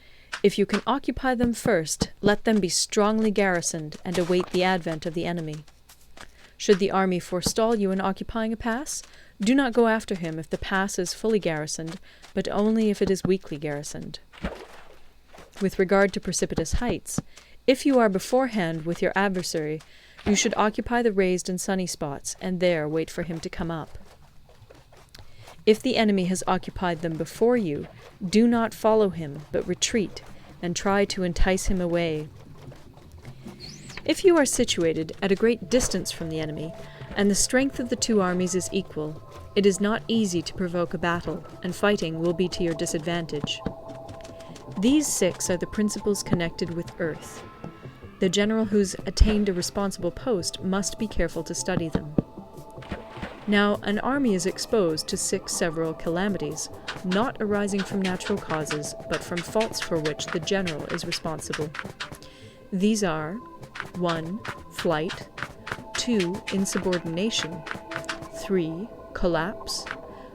if you can occupy them first, let them be strongly garrisoned and await the advent of the enemy. Should the army forestall you in occupying a pass, do not go after him if the pass is fully garrisoned, but only if it is weakly garrisoned. With regard to precipitous heights, if you are beforehand with your adversary, you should occupy the raised and sunny spots, and there wait for him to come up. If the enemy has occupied them before you, do not follow him, but retreat, and try to entice him away. If you are situated at a great distance from the enemy, and the strength of the two armies is equal, it is not easy to provoke a battle, and fighting will be to your disadvantage. These 6 are the principles connected with earth. The general who's attained a responsible post must be careful to study them. Now, an army is exposed to 6 several calamities, not arising from natural causes, but from faults for which the general is responsible. These are 1. Flight, 2. Insubordination, 3. Collapse,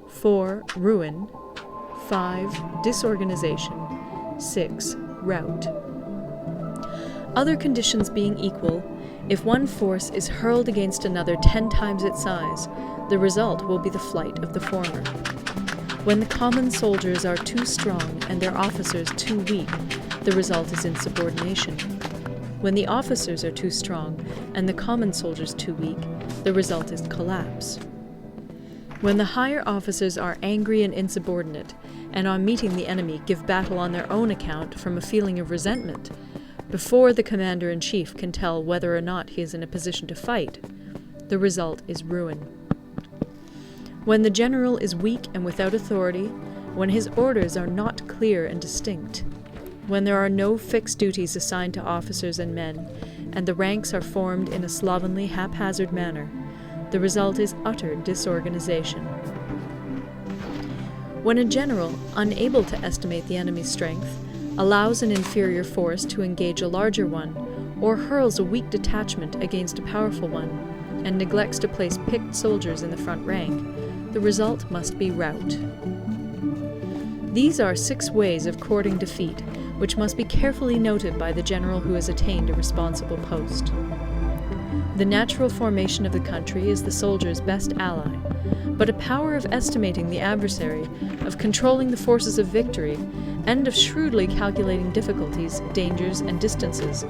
4. Ruin, 5. Disorganization, 6. Rout. Other conditions being equal, if one force is hurled against another 10 times its size, the result will be the flight of the former. When the common soldiers are too strong and their officers too weak, the result is insubordination. When the officers are too strong and the common soldiers too weak, the result is collapse. When the higher officers are angry and insubordinate, and on meeting the enemy give battle on their own account from a feeling of resentment, before the commander-in-chief can tell whether or not he is in a position to fight, the result is ruin. When the general is weak and without authority, when his orders are not clear and distinct, when there are no fixed duties assigned to officers and men, and the ranks are formed in a slovenly, haphazard manner, the result is utter disorganization. When a general, unable to estimate the enemy's strength, allows an inferior force to engage a larger one, or hurls a weak detachment against a powerful one, and neglects to place picked soldiers in the front rank, the result must be rout. These are 6 ways of courting defeat, which must be carefully noted by the general who has attained a responsible post. The natural formation of the country is the soldier's best ally, but a power of estimating the adversary, of controlling the forces of victory, and of shrewdly calculating difficulties, dangers, and distances,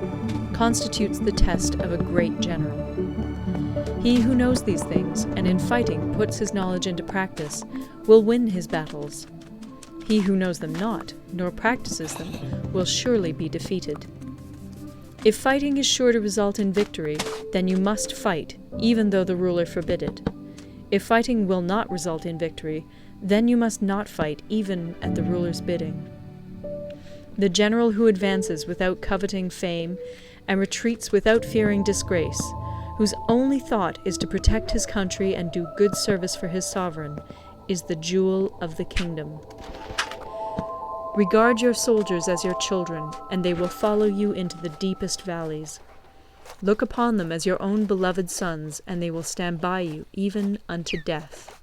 constitutes the test of a great general. He who knows these things, and in fighting puts his knowledge into practice, will win his battles. He who knows them not, nor practices them, will surely be defeated. If fighting is sure to result in victory, then you must fight, even though the ruler forbid it. If fighting will not result in victory, then you must not fight, even at the ruler's bidding. The general who advances without coveting fame, and retreats without fearing disgrace, whose only thought is to protect his country and do good service for his sovereign, is the jewel of the kingdom. Regard your soldiers as your children, and they will follow you into the deepest valleys. Look upon them as your own beloved sons, and they will stand by you even unto death.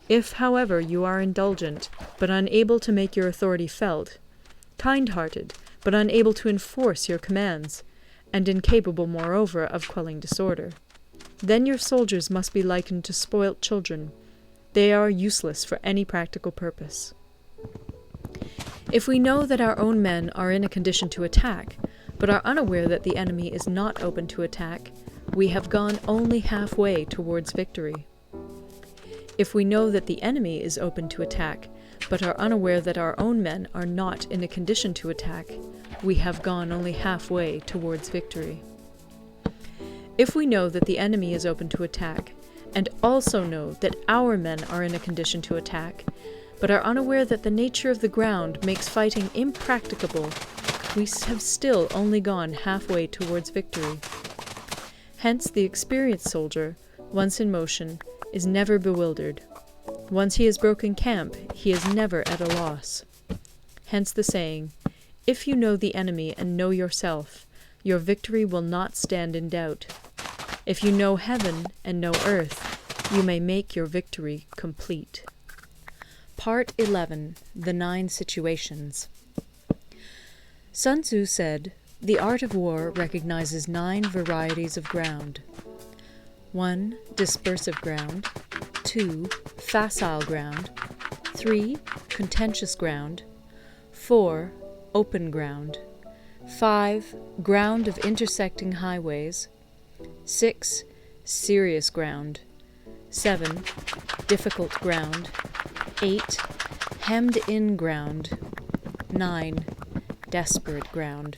If, however, you are indulgent, but unable to make your authority felt, kind-hearted, but unable to enforce your commands, and incapable, moreover, of quelling disorder, then your soldiers must be likened to spoilt children. They are useless for any practical purpose. If we know that our own men are in a condition to attack, but are unaware that the enemy is not open to attack, we have gone only halfway towards victory. If we know that the enemy is open to attack, but are unaware that our own men are not in a condition to attack, we have gone only halfway towards victory. If we know that the enemy is open to attack, and also know that our men are in a condition to attack, but are unaware that the nature of the ground makes fighting impracticable, we have still only gone halfway towards victory. Hence the experienced soldier, once in motion, is never bewildered. Once he has broken camp, he is never at a loss. Hence the saying, "If you know the enemy and know yourself, your victory will not stand in doubt. If you know heaven and know earth, you may make your victory complete." Part 11. The 9 Situations. Sun Tzu said, "The art of war recognizes 9 varieties of ground. 1. Dispersive ground. 2. Facile ground. 3. Contentious ground. 4. Open ground. 5. Ground of intersecting highways. 6. Serious ground. 7. Difficult ground. 8. Hemmed-in ground. 9. Desperate ground.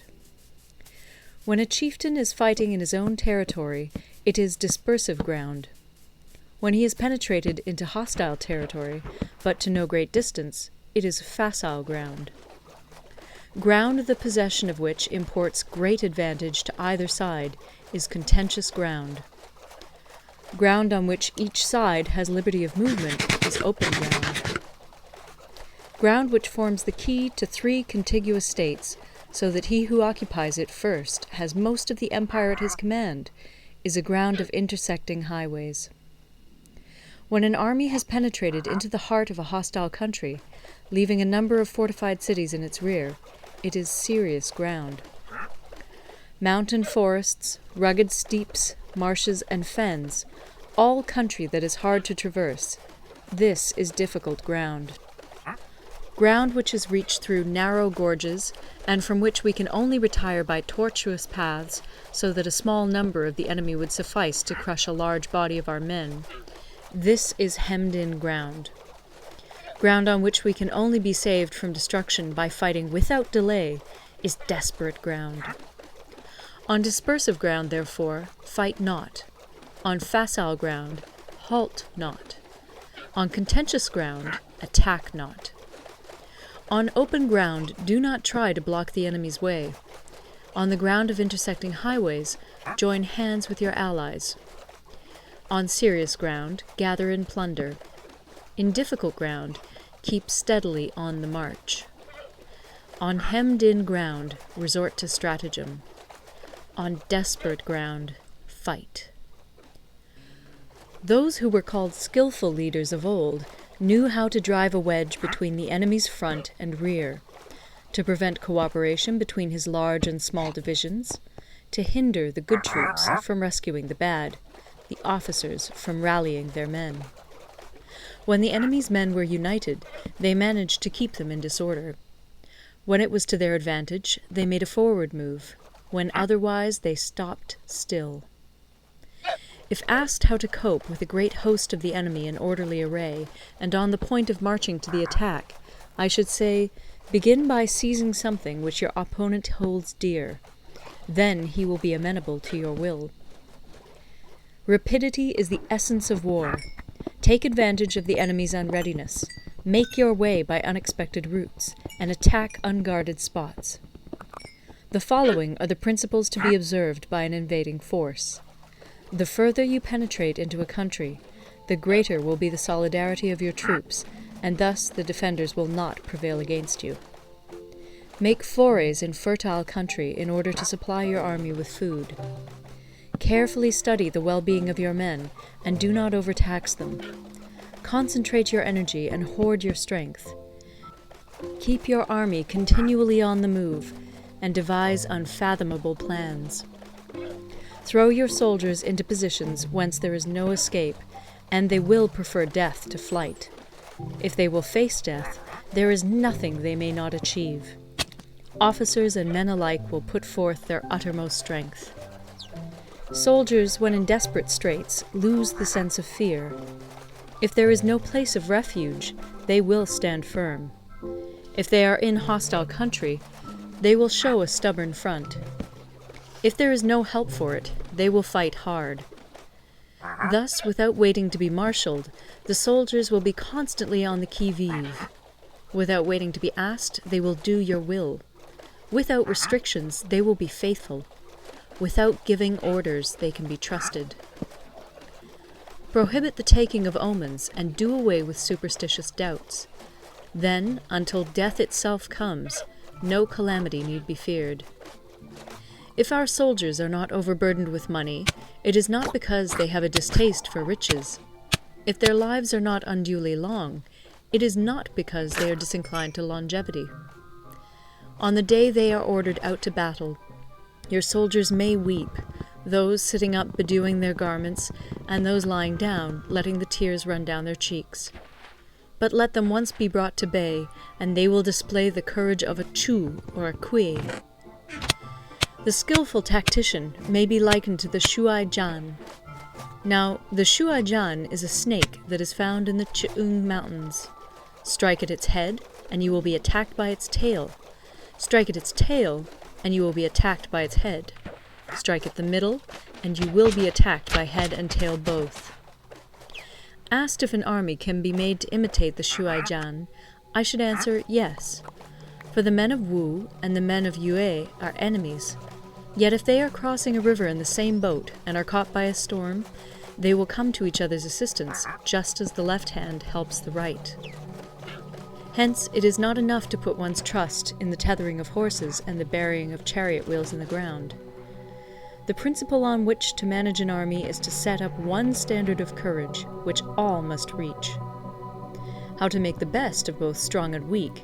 When a chieftain is fighting in his own territory, it is dispersive ground. When he has penetrated into hostile territory, but to no great distance, it is facile ground. Ground the possession of which imports great advantage to either side is contentious ground. Ground on which each side has liberty of movement is open ground. Ground which forms the key to 3 contiguous states, so that he who occupies it first has most of the empire at his command, is a ground of intersecting highways. When an army has penetrated into the heart of a hostile country, leaving a number of fortified cities in its rear, it is serious ground. Mountain forests, rugged steeps, marshes, and fens, all country that is hard to traverse, This is difficult ground. Ground which is reached through narrow gorges, and from which we can only retire by tortuous paths, so that a small number of the enemy would suffice to crush a large body of our men. This is hemmed-in ground. Ground on which we can only be saved from destruction by fighting without delay is desperate ground. On dispersive ground, therefore, fight not. On facile ground, halt not. On contentious ground, attack not. On open ground, do not try to block the enemy's way. On the ground of intersecting highways, join hands with your allies. On serious ground, gather in plunder. In difficult ground, keep steadily on the march. On hemmed-in ground, resort to stratagem. On desperate ground, fight. Those who were called skillful leaders of old knew how to drive a wedge between the enemy's front and rear, to prevent cooperation between his large and small divisions, to hinder the good troops from rescuing the bad, the officers from rallying their men. When the enemy's men were united, they managed to keep them in disorder. When it was to their advantage, they made a forward move. When otherwise, they stopped still. If asked how to cope with a great host of the enemy in orderly array, and on the point of marching to the attack, I should say, begin by seizing something which your opponent holds dear. Then he will be amenable to your will. Rapidity is the essence of war. Take advantage of the enemy's unreadiness. Make your way by unexpected routes, and attack unguarded spots. The following are the principles to be observed by an invading force. The further you penetrate into a country, the greater will be the solidarity of your troops, and thus the defenders will not prevail against you. Make forays in fertile country in order to supply your army with food. Carefully study the well-being of your men, and do not overtax them. Concentrate your energy and hoard your strength. Keep your army continually on the move, and devise unfathomable plans. Throw your soldiers into positions whence there is no escape, and they will prefer death to flight. If they will face death, there is nothing they may not achieve. Officers and men alike will put forth their uttermost strength. Soldiers, when in desperate straits, lose the sense of fear. If there is no place of refuge, they will stand firm. If they are in hostile country, they will show a stubborn front. If there is no help for it, they will fight hard. Thus, without waiting to be marshalled, the soldiers will be constantly on the qui-vive. Without waiting to be asked, they will do your will. Without restrictions, they will be faithful. Without giving orders, they can be trusted. Prohibit the taking of omens, and do away with superstitious doubts. Then, until death itself comes, no calamity need be feared. If our soldiers are not overburdened with money, it is not because they have a distaste for riches. If their lives are not unduly long, it is not because they are disinclined to longevity. On the day they are ordered out to battle, your soldiers may weep, those sitting up bedewing their garments, and those lying down, letting the tears run down their cheeks. But let them once be brought to bay, and they will display the courage of a Chu or a Kui. The skillful tactician may be likened to the Shuai-jan. Now, the Shuai-jan is a snake that is found in the Ch'ung Mountains. Strike at its head, and you will be attacked by its tail. Strike at its tail, and you will be attacked by its head. Strike at the middle, and you will be attacked by head and tail both. Asked if an army can be made to imitate the Shuai-jan, I should answer yes. For the men of Wu and the men of Yue are enemies. Yet if they are crossing a river in the same boat and are caught by a storm, they will come to each other's assistance, just as the left hand helps the right. Hence, it is not enough to put one's trust in the tethering of horses and the burying of chariot wheels in the ground. The principle on which to manage an army is to set up one standard of courage, which all must reach. How to make the best of both strong and weak,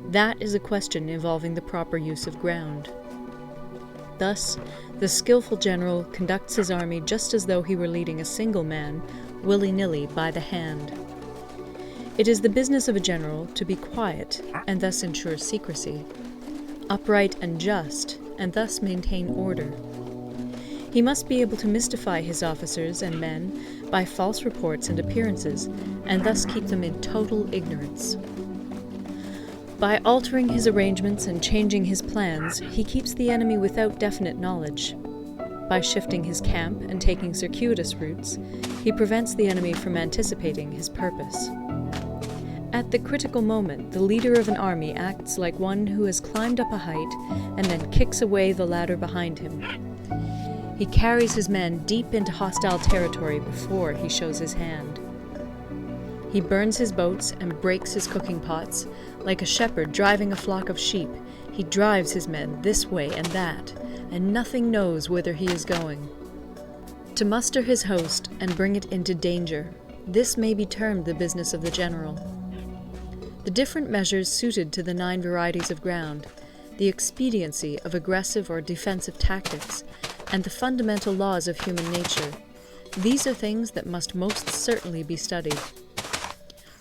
that is a question involving the proper use of ground. Thus, the skillful general conducts his army just as though he were leading a single man, willy-nilly by the hand. It is the business of a general to be quiet, and thus ensure secrecy, upright and just, and thus maintain order. He must be able to mystify his officers and men by false reports and appearances, and thus keep them in total ignorance. By altering his arrangements and changing his plans, he keeps the enemy without definite knowledge. By shifting his camp and taking circuitous routes, he prevents the enemy from anticipating his purpose. At the critical moment, the leader of an army acts like one who has climbed up a height and then kicks away the ladder behind him. He carries his men deep into hostile territory before he shows his hand. He burns his boats and breaks his cooking pots. Like a shepherd driving a flock of sheep, he drives his men this way and that, and nothing knows whither he is going. To muster his host and bring it into danger, this may be termed the business of the general. The different measures suited to the 9 varieties of ground, the expediency of aggressive or defensive tactics, and the fundamental laws of human nature, these are things that must most certainly be studied.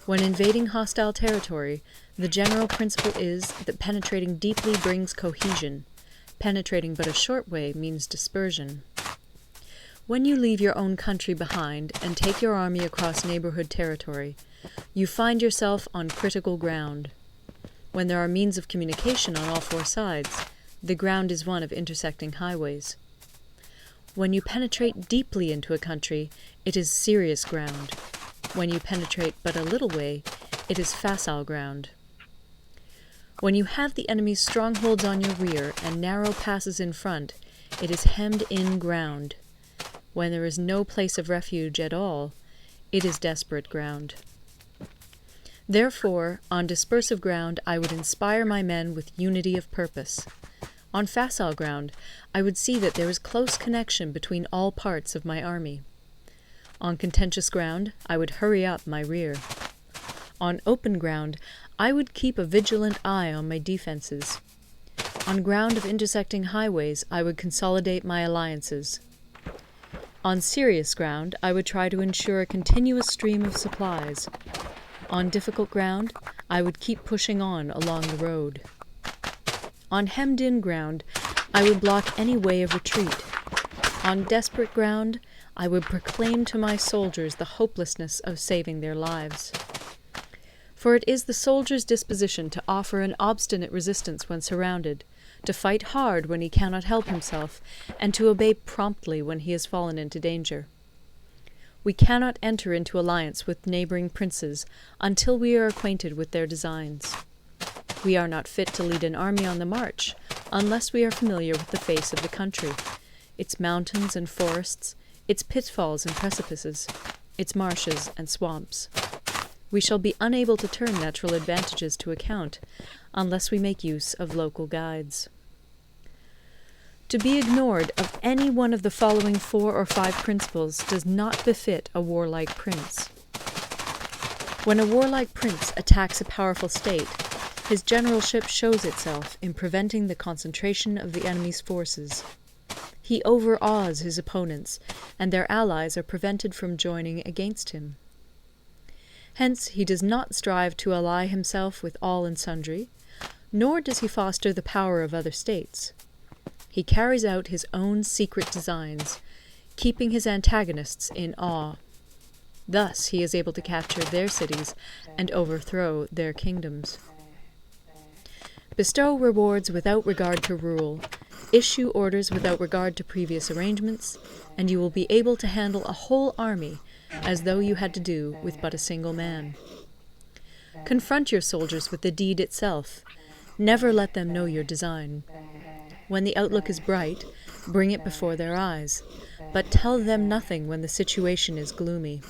When invading hostile territory, the general principle is that penetrating deeply brings cohesion. Penetrating but a short way means dispersion. When you leave your own country behind and take your army across neighborhood territory, you find yourself on critical ground. When there are means of communication on all 4 sides, the ground is one of intersecting highways. When you penetrate deeply into a country, it is serious ground. When you penetrate but a little way, it is facile ground. When you have the enemy's strongholds on your rear and narrow passes in front, it is hemmed-in ground. When there is no place of refuge at all, it is desperate ground. Therefore, on dispersive ground, I would inspire my men with unity of purpose. On facile ground, I would see that there is close connection between all parts of my army. On contentious ground, I would hurry up my rear. On open ground, I would keep a vigilant eye on my defenses. On ground of intersecting highways, I would consolidate my alliances. On serious ground, I would try to ensure a continuous stream of supplies. On difficult ground, I would keep pushing on along the road. On hemmed-in ground, I would block any way of retreat. On desperate ground, I would proclaim to my soldiers the hopelessness of saving their lives. For it is the soldier's disposition to offer an obstinate resistance when surrounded, to fight hard when he cannot help himself, and to obey promptly when he has fallen into danger. We cannot enter into alliance with neighbouring princes until we are acquainted with their designs. We are not fit to lead an army on the march unless we are familiar with the face of the country, its mountains and forests, its pitfalls and precipices, its marshes and swamps. We shall be unable to turn natural advantages to account unless we make use of local guides. To be ignored of any one of the following 4 or 5 principles does not befit a warlike prince. When a warlike prince attacks a powerful state, his generalship shows itself in preventing the concentration of the enemy's forces. He overawes his opponents, and their allies are prevented from joining against him. Hence he does not strive to ally himself with all and sundry, nor does he foster the power of other states. He carries out his own secret designs, keeping his antagonists in awe. Thus he is able to capture their cities and overthrow their kingdoms. Bestow rewards without regard to rule, issue orders without regard to previous arrangements, and you will be able to handle a whole army as though you had to do with but a single man. Confront your soldiers with the deed itself. Never let them know your design. When the outlook is bright, bring it before their eyes, but tell them nothing when the situation is gloomy.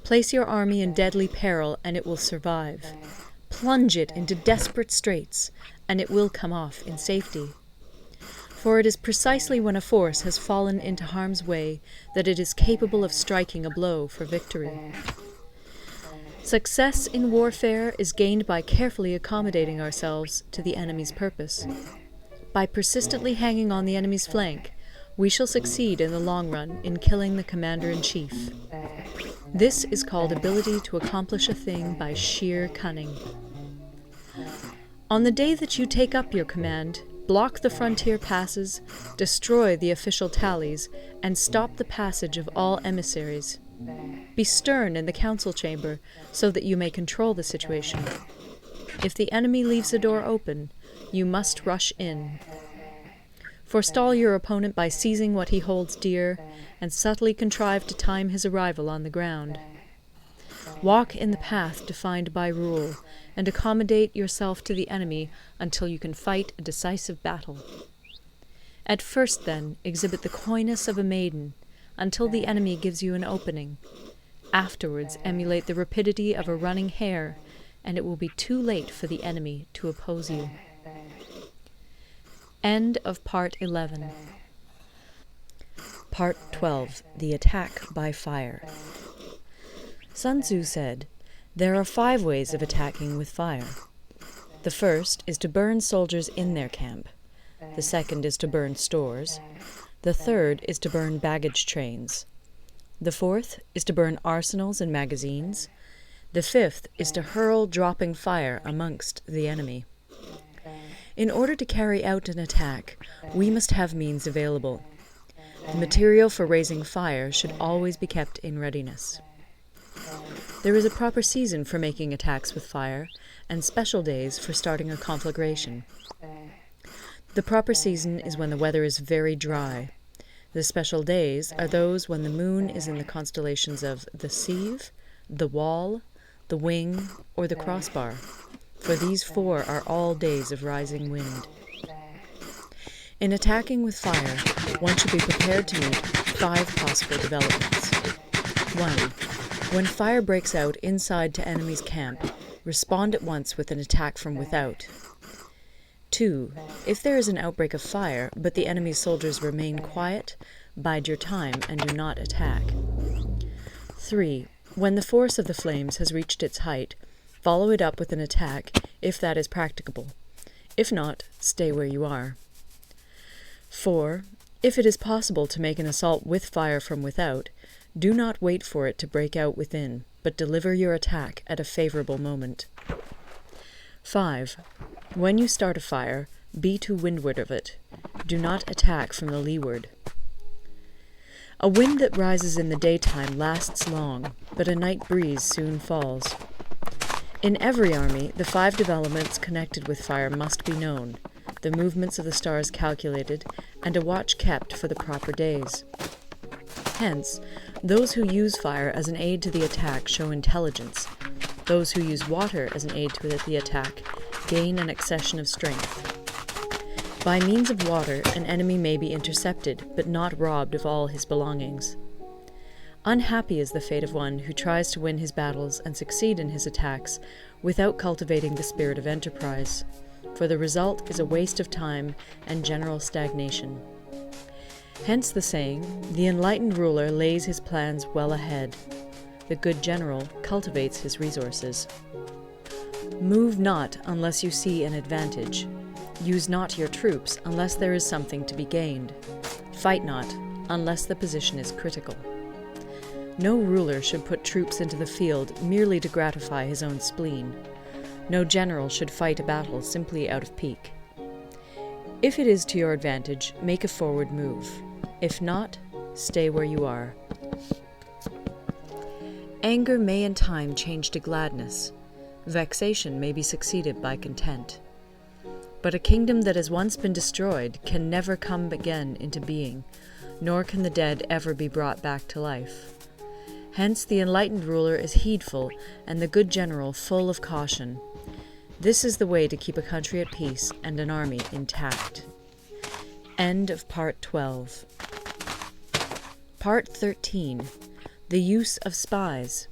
Place your army in deadly peril, and it will survive. Plunge it into desperate straits, and it will come off in safety. For it is precisely when a force has fallen into harm's way that it is capable of striking a blow for victory. Success in warfare is gained by carefully accommodating ourselves to the enemy's purpose. By persistently hanging on the enemy's flank, we shall succeed in the long run in killing the commander-in-chief. This is called ability to accomplish a thing by sheer cunning. On the day that you take up your command, block the frontier passes, destroy the official tallies, and stop the passage of all emissaries. Be stern in the council chamber so that you may control the situation. If the enemy leaves the door open, you must rush in. Forestall your opponent by seizing what he holds dear, and subtly contrive to time his arrival on the ground. Walk in the path defined by rule, and accommodate yourself to the enemy until you can fight a decisive battle. At first, then, exhibit the coyness of a maiden, until the enemy gives you an opening. Afterwards, emulate the rapidity of a running hare, and it will be too late for the enemy to oppose you. End of Part 11. Part 12. The Attack by Fire. Sun Tzu said, "There are 5 ways of attacking with fire. The first is to burn soldiers in their camp. The second is to burn stores. The third is to burn baggage trains. The fourth is to burn arsenals and magazines. The fifth is to hurl dropping fire amongst the enemy." In order to carry out an attack, we must have means available. The material for raising fire should always be kept in readiness. There is a proper season for making attacks with fire, and special days for starting a conflagration. The proper season is when the weather is very dry. The special days are those when the moon is in the constellations of the Sieve, the Wall, the Wing, or the Crossbar, for these 4 are all days of rising wind. In attacking with fire, one should be prepared to meet 5 possible developments. 1. When fire breaks out inside to enemy's camp, respond at once with an attack from without. 2. If there is an outbreak of fire, but the enemy's soldiers remain quiet, bide your time and do not attack. 3. When the force of the flames has reached its height, follow it up with an attack, if that is practicable. If not, stay where you are. 4. If it is possible to make an assault with fire from without, do not wait for it to break out within, but deliver your attack at a favorable moment. 5. When you start a fire, be to windward of it. Do not attack from the leeward. A wind that rises in the daytime lasts long, but a night breeze soon falls. In every army, the 5 developments connected with fire must be known, the movements of the stars calculated, and a watch kept for the proper days. Hence, those who use fire as an aid to the attack show intelligence. Those who use water as an aid to the attack gain an accession of strength. By means of water, an enemy may be intercepted, but not robbed of all his belongings. Unhappy is the fate of one who tries to win his battles and succeed in his attacks without cultivating the spirit of enterprise, for the result is a waste of time and general stagnation. Hence the saying, "The enlightened ruler lays his plans well ahead. The good general cultivates his resources." Move not unless you see an advantage. Use not your troops unless there is something to be gained. Fight not unless the position is critical. No ruler should put troops into the field merely to gratify his own spleen. No general should fight a battle simply out of pique. If it is to your advantage, make a forward move. If not, stay where you are. Anger may in time change to gladness. Vexation may be succeeded by content. But a kingdom that has once been destroyed can never come again into being, nor can the dead ever be brought back to life. Hence the enlightened ruler is heedful, and the good general full of caution. This is the way to keep a country at peace and an army intact. End of Part 12. Part 13. The Use of Spies.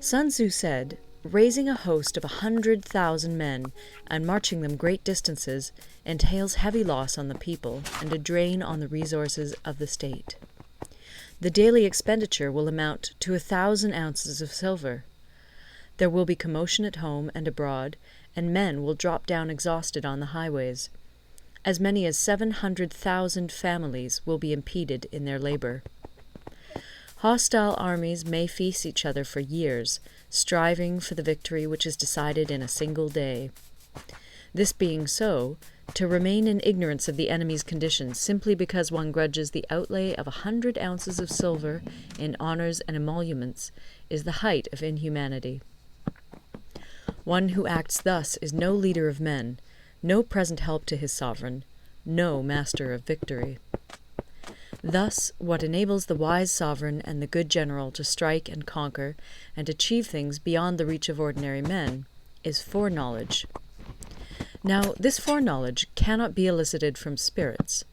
Sun Tzu said, "Raising a host of 100,000 men and marching them great distances entails heavy loss on the people and a drain on the resources of the state. The daily expenditure will amount to 1,000 ounces of silver. There will be commotion at home and abroad, and men will drop down exhausted on the highways. As many as 700,000 families will be impeded in their labor. Hostile armies may feast each other for years, striving for the victory which is decided in a single day. This being so, to remain in ignorance of the enemy's conditions simply because one grudges the outlay of 100 ounces of silver in honours and emoluments is the height of inhumanity. One who acts thus is no leader of men, no present help to his sovereign, no master of victory. Thus, what enables the wise sovereign and the good general to strike and conquer and achieve things beyond the reach of ordinary men is foreknowledge. Now, this foreknowledge cannot be elicited from spirits.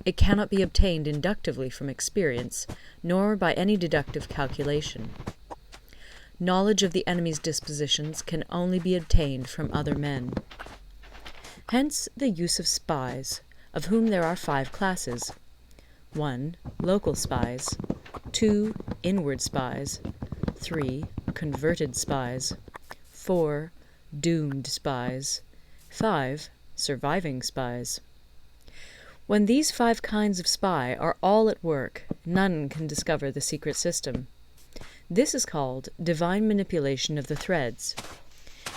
It cannot be obtained inductively from experience, nor by any deductive calculation. Knowledge of the enemy's dispositions can only be obtained from other men. Hence the use of spies, of whom there are 5 classes. 1. Local spies. 2. Inward spies. 3. Converted spies. 4. Doomed spies. 5. Surviving spies. When these 5 kinds of spy are all at work, none can discover the secret system. This is called divine manipulation of the threads.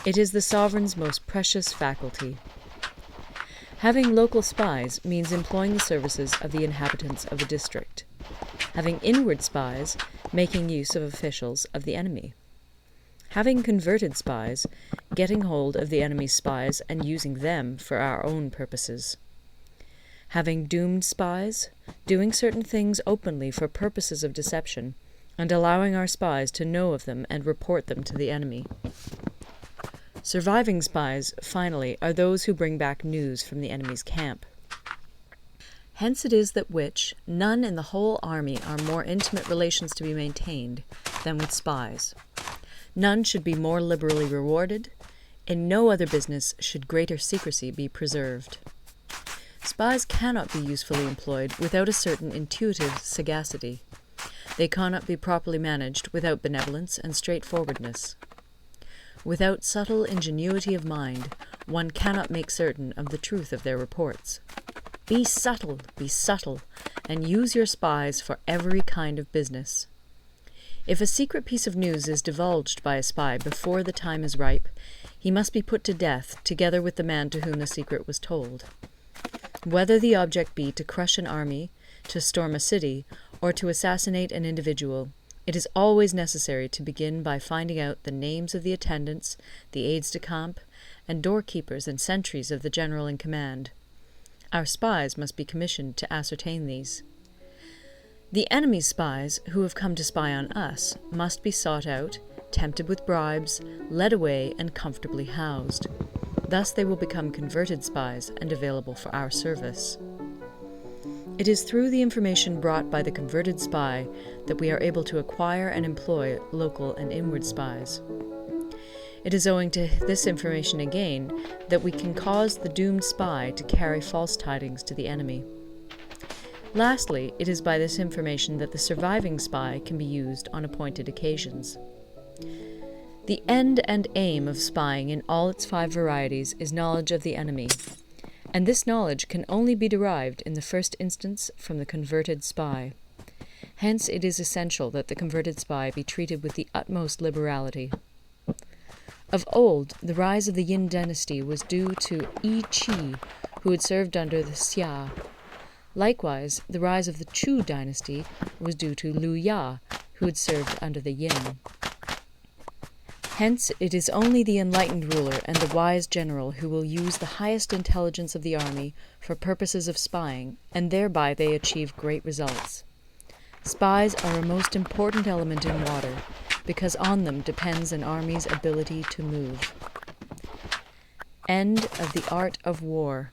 It is the sovereign's most precious faculty. Having local spies means employing the services of the inhabitants of a district. Having inward spies, making use of officials of the enemy. Having converted spies, getting hold of the enemy's spies and using them for our own purposes. Having doomed spies, doing certain things openly for purposes of deception, and allowing our spies to know of them and report them to the enemy. Surviving spies, finally, are those who bring back news from the enemy's camp. Hence it is that none in the whole army are more intimate relations to be maintained than with spies. None should be more liberally rewarded. In no other business should greater secrecy be preserved. Spies cannot be usefully employed without a certain intuitive sagacity. They cannot be properly managed without benevolence and straightforwardness. Without subtle ingenuity of mind, one cannot make certain of the truth of their reports. Be subtle, and use your spies for every kind of business. If a secret piece of news is divulged by a spy before the time is ripe, he must be put to death together with the man to whom the secret was told. Whether the object be to crush an army, to storm a city, or to assassinate an individual, it is always necessary to begin by finding out the names of the attendants, the aides-de-camp, and doorkeepers and sentries of the general in command. Our spies must be commissioned to ascertain these. The enemy's spies, who have come to spy on us, must be sought out, tempted with bribes, led away, and comfortably housed. Thus they will become converted spies and available for our service. It is through the information brought by the converted spy that we are able to acquire and employ local and inward spies. It is owing to this information again that we can cause the doomed spy to carry false tidings to the enemy. Lastly, it is by this information that the surviving spy can be used on appointed occasions. The end and aim of spying in all its 5 varieties is knowledge of the enemy, and this knowledge can only be derived in the first instance from the converted spy. Hence it is essential that the converted spy be treated with the utmost liberality. Of old, the rise of the Yin dynasty was due to Yi Qi, who had served under the Xia. Likewise, the rise of the Chu dynasty was due to Liu Ya, who had served under the Yin. Hence, it is only the enlightened ruler and the wise general who will use the highest intelligence of the army for purposes of spying, and thereby they achieve great results. Spies are a most important element in water, because on them depends an army's ability to move. End of the Art of War.